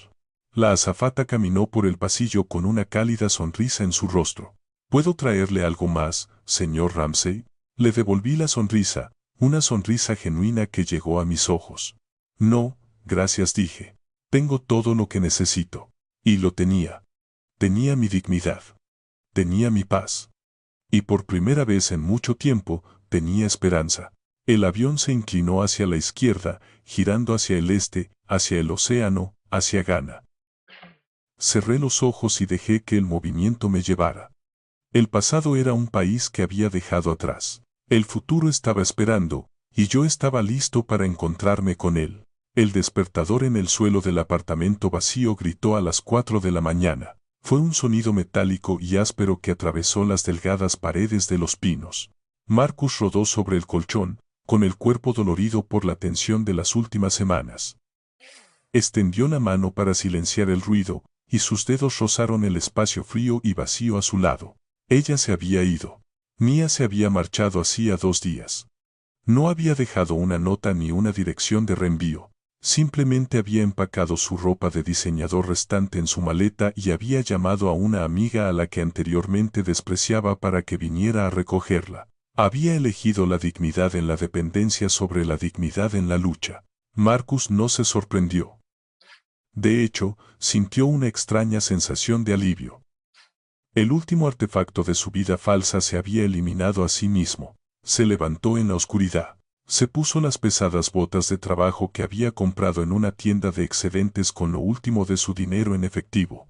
S1: La azafata caminó por el pasillo con una cálida sonrisa en su rostro. ¿Puedo traerle algo más, señor Ramsay? Le devolví la sonrisa, una sonrisa genuina que llegó a mis ojos. No, gracias, dije. Tengo todo lo que necesito. Y lo tenía. Tenía mi dignidad. Tenía mi paz. Y por primera vez en mucho tiempo, tenía esperanza. El avión se inclinó hacia la izquierda, girando hacia el este, hacia el océano, hacia Ghana. Cerré los ojos y dejé que el movimiento me llevara. El pasado era un país que había dejado atrás. El futuro estaba esperando, y yo estaba listo para encontrarme con él. El despertador en el suelo del apartamento vacío gritó a las 4 de la mañana. Fue un sonido metálico y áspero que atravesó las delgadas paredes de los pinos. Marcus rodó sobre el colchón, con el cuerpo dolorido por la tensión de las últimas semanas. Extendió la mano para silenciar el ruido, y sus dedos rozaron el espacio frío y vacío a su lado. Ella se había ido. Mia se había marchado hacía 2 días. No había dejado una nota ni una dirección de reenvío. Simplemente había empacado su ropa de diseñador restante en su maleta y había llamado a una amiga a la que anteriormente despreciaba para que viniera a recogerla. Había elegido la dignidad en la dependencia sobre la dignidad en la lucha. Marcus no se sorprendió. De hecho, sintió una extraña sensación de alivio. El último artefacto de su vida falsa se había eliminado a sí mismo. Se levantó en la oscuridad. Se puso las pesadas botas de trabajo que había comprado en una tienda de excedentes con lo último de su dinero en efectivo.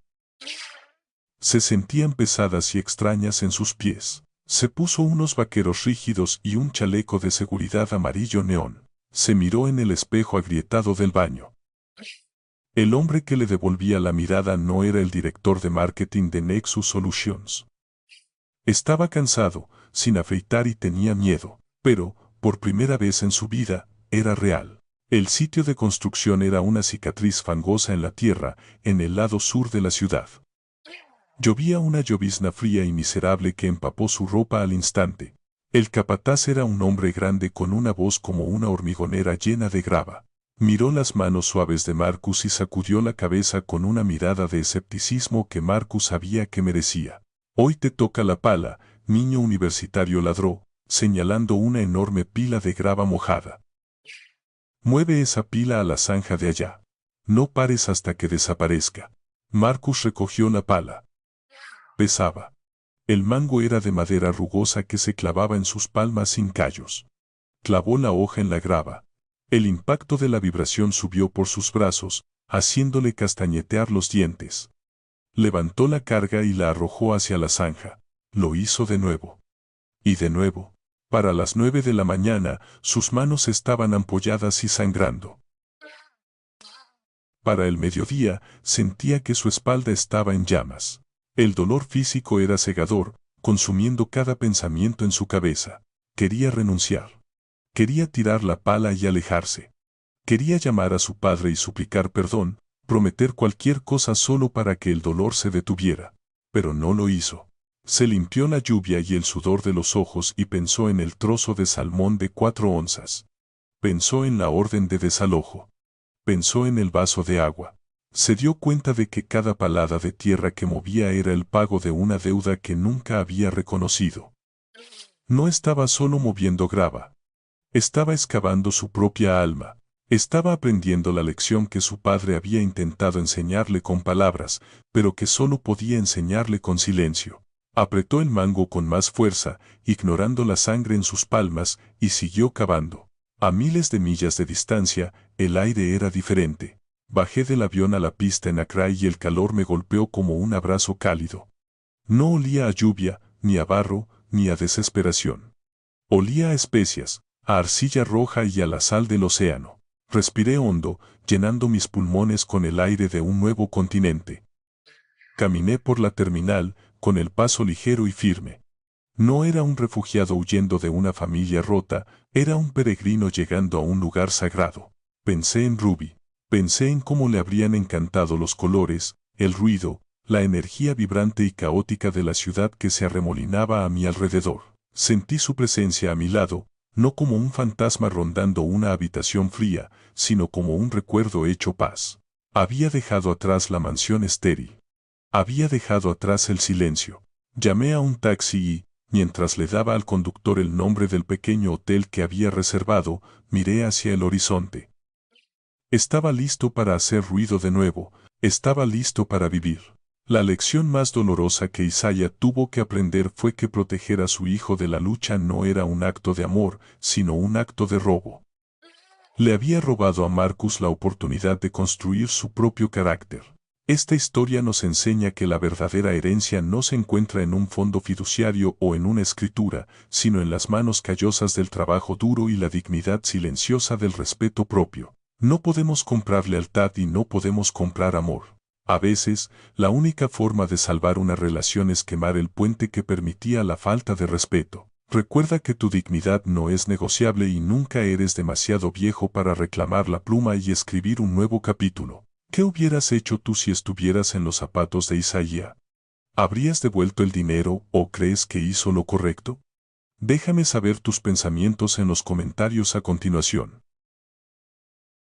S1: Se sentían pesadas y extrañas en sus pies. Se puso unos vaqueros rígidos y un chaleco de seguridad amarillo neón. Se miró en el espejo agrietado del baño. El hombre que le devolvía la mirada no era el director de marketing de Nexus Solutions. Estaba cansado, sin afeitar y tenía miedo, pero, por primera vez en su vida, era real. El sitio de construcción era una cicatriz fangosa en la tierra, en el lado sur de la ciudad. Llovía una llovizna fría y miserable que empapó su ropa al instante. El capataz era un hombre grande con una voz como una hormigonera llena de grava. Miró las manos suaves de Marcus y sacudió la cabeza con una mirada de escepticismo que Marcus sabía que merecía. Hoy te toca la pala, niño universitario, ladró, señalando una enorme pila de grava mojada. Mueve esa pila a la zanja de allá. No pares hasta que desaparezca. Marcus recogió la pala. Pesaba. El mango era de madera rugosa que se clavaba en sus palmas sin callos. Clavó la hoja en la grava. El impacto de la vibración subió por sus brazos, haciéndole castañetear los dientes. Levantó la carga y la arrojó hacia la zanja. Lo hizo de nuevo. Y de nuevo. Para las 9 de la mañana, sus manos estaban ampolladas y sangrando. Para el mediodía, sentía que su espalda estaba en llamas. El dolor físico era cegador, consumiendo cada pensamiento en su cabeza. Quería renunciar. Quería tirar la pala y alejarse. Quería llamar a su padre y suplicar perdón, prometer cualquier cosa solo para que el dolor se detuviera. Pero no lo hizo. Se limpió la lluvia y el sudor de los ojos y pensó en el trozo de salmón de 4 onzas. Pensó en la orden de desalojo. Pensó en el vaso de agua. Se dio cuenta de que cada palada de tierra que movía era el pago de una deuda que nunca había reconocido. No estaba solo moviendo grava. Estaba excavando su propia alma. Estaba aprendiendo la lección que su padre había intentado enseñarle con palabras, pero que solo podía enseñarle con silencio. Apretó el mango con más fuerza, ignorando la sangre en sus palmas, y siguió cavando. A miles de millas de distancia, el aire era diferente. Bajé del avión a la pista en Accra y el calor me golpeó como un abrazo cálido. No olía a lluvia, ni a barro, ni a desesperación. Olía a especias, a arcilla roja y a la sal del océano. Respiré hondo, llenando mis pulmones con el aire de un nuevo continente. Caminé por la terminal, con el paso ligero y firme. No era un refugiado huyendo de una familia rota, era un peregrino llegando a un lugar sagrado. Pensé en Ruby. Pensé en cómo le habrían encantado los colores, el ruido, la energía vibrante y caótica de la ciudad que se arremolinaba a mi alrededor. Sentí su presencia a mi lado, no como un fantasma rondando una habitación fría, sino como un recuerdo hecho paz. Había dejado atrás la mansión estéril. Había dejado atrás el silencio. Llamé a un taxi y, mientras le daba al conductor el nombre del pequeño hotel que había reservado, miré hacia el horizonte. Estaba listo para hacer ruido de nuevo, estaba listo para vivir. La lección más dolorosa que Isaiah tuvo que aprender fue que proteger a su hijo de la lucha no era un acto de amor, sino un acto de robo. Le había robado a Marcus la oportunidad de construir su propio carácter. Esta historia nos enseña que la verdadera herencia no se encuentra en un fondo fiduciario o en una escritura, sino en las manos callosas del trabajo duro y la dignidad silenciosa del respeto propio. No podemos comprar lealtad y no podemos comprar amor. A veces, la única forma de salvar una relación es quemar el puente que permitía la falta de respeto. Recuerda que tu dignidad no es negociable y nunca eres demasiado viejo para reclamar la pluma y escribir un nuevo capítulo. ¿Qué hubieras hecho tú si estuvieras en los zapatos de Isaiah? ¿Habrías devuelto el dinero o crees que hizo lo correcto? Déjame saber tus pensamientos en los comentarios a continuación.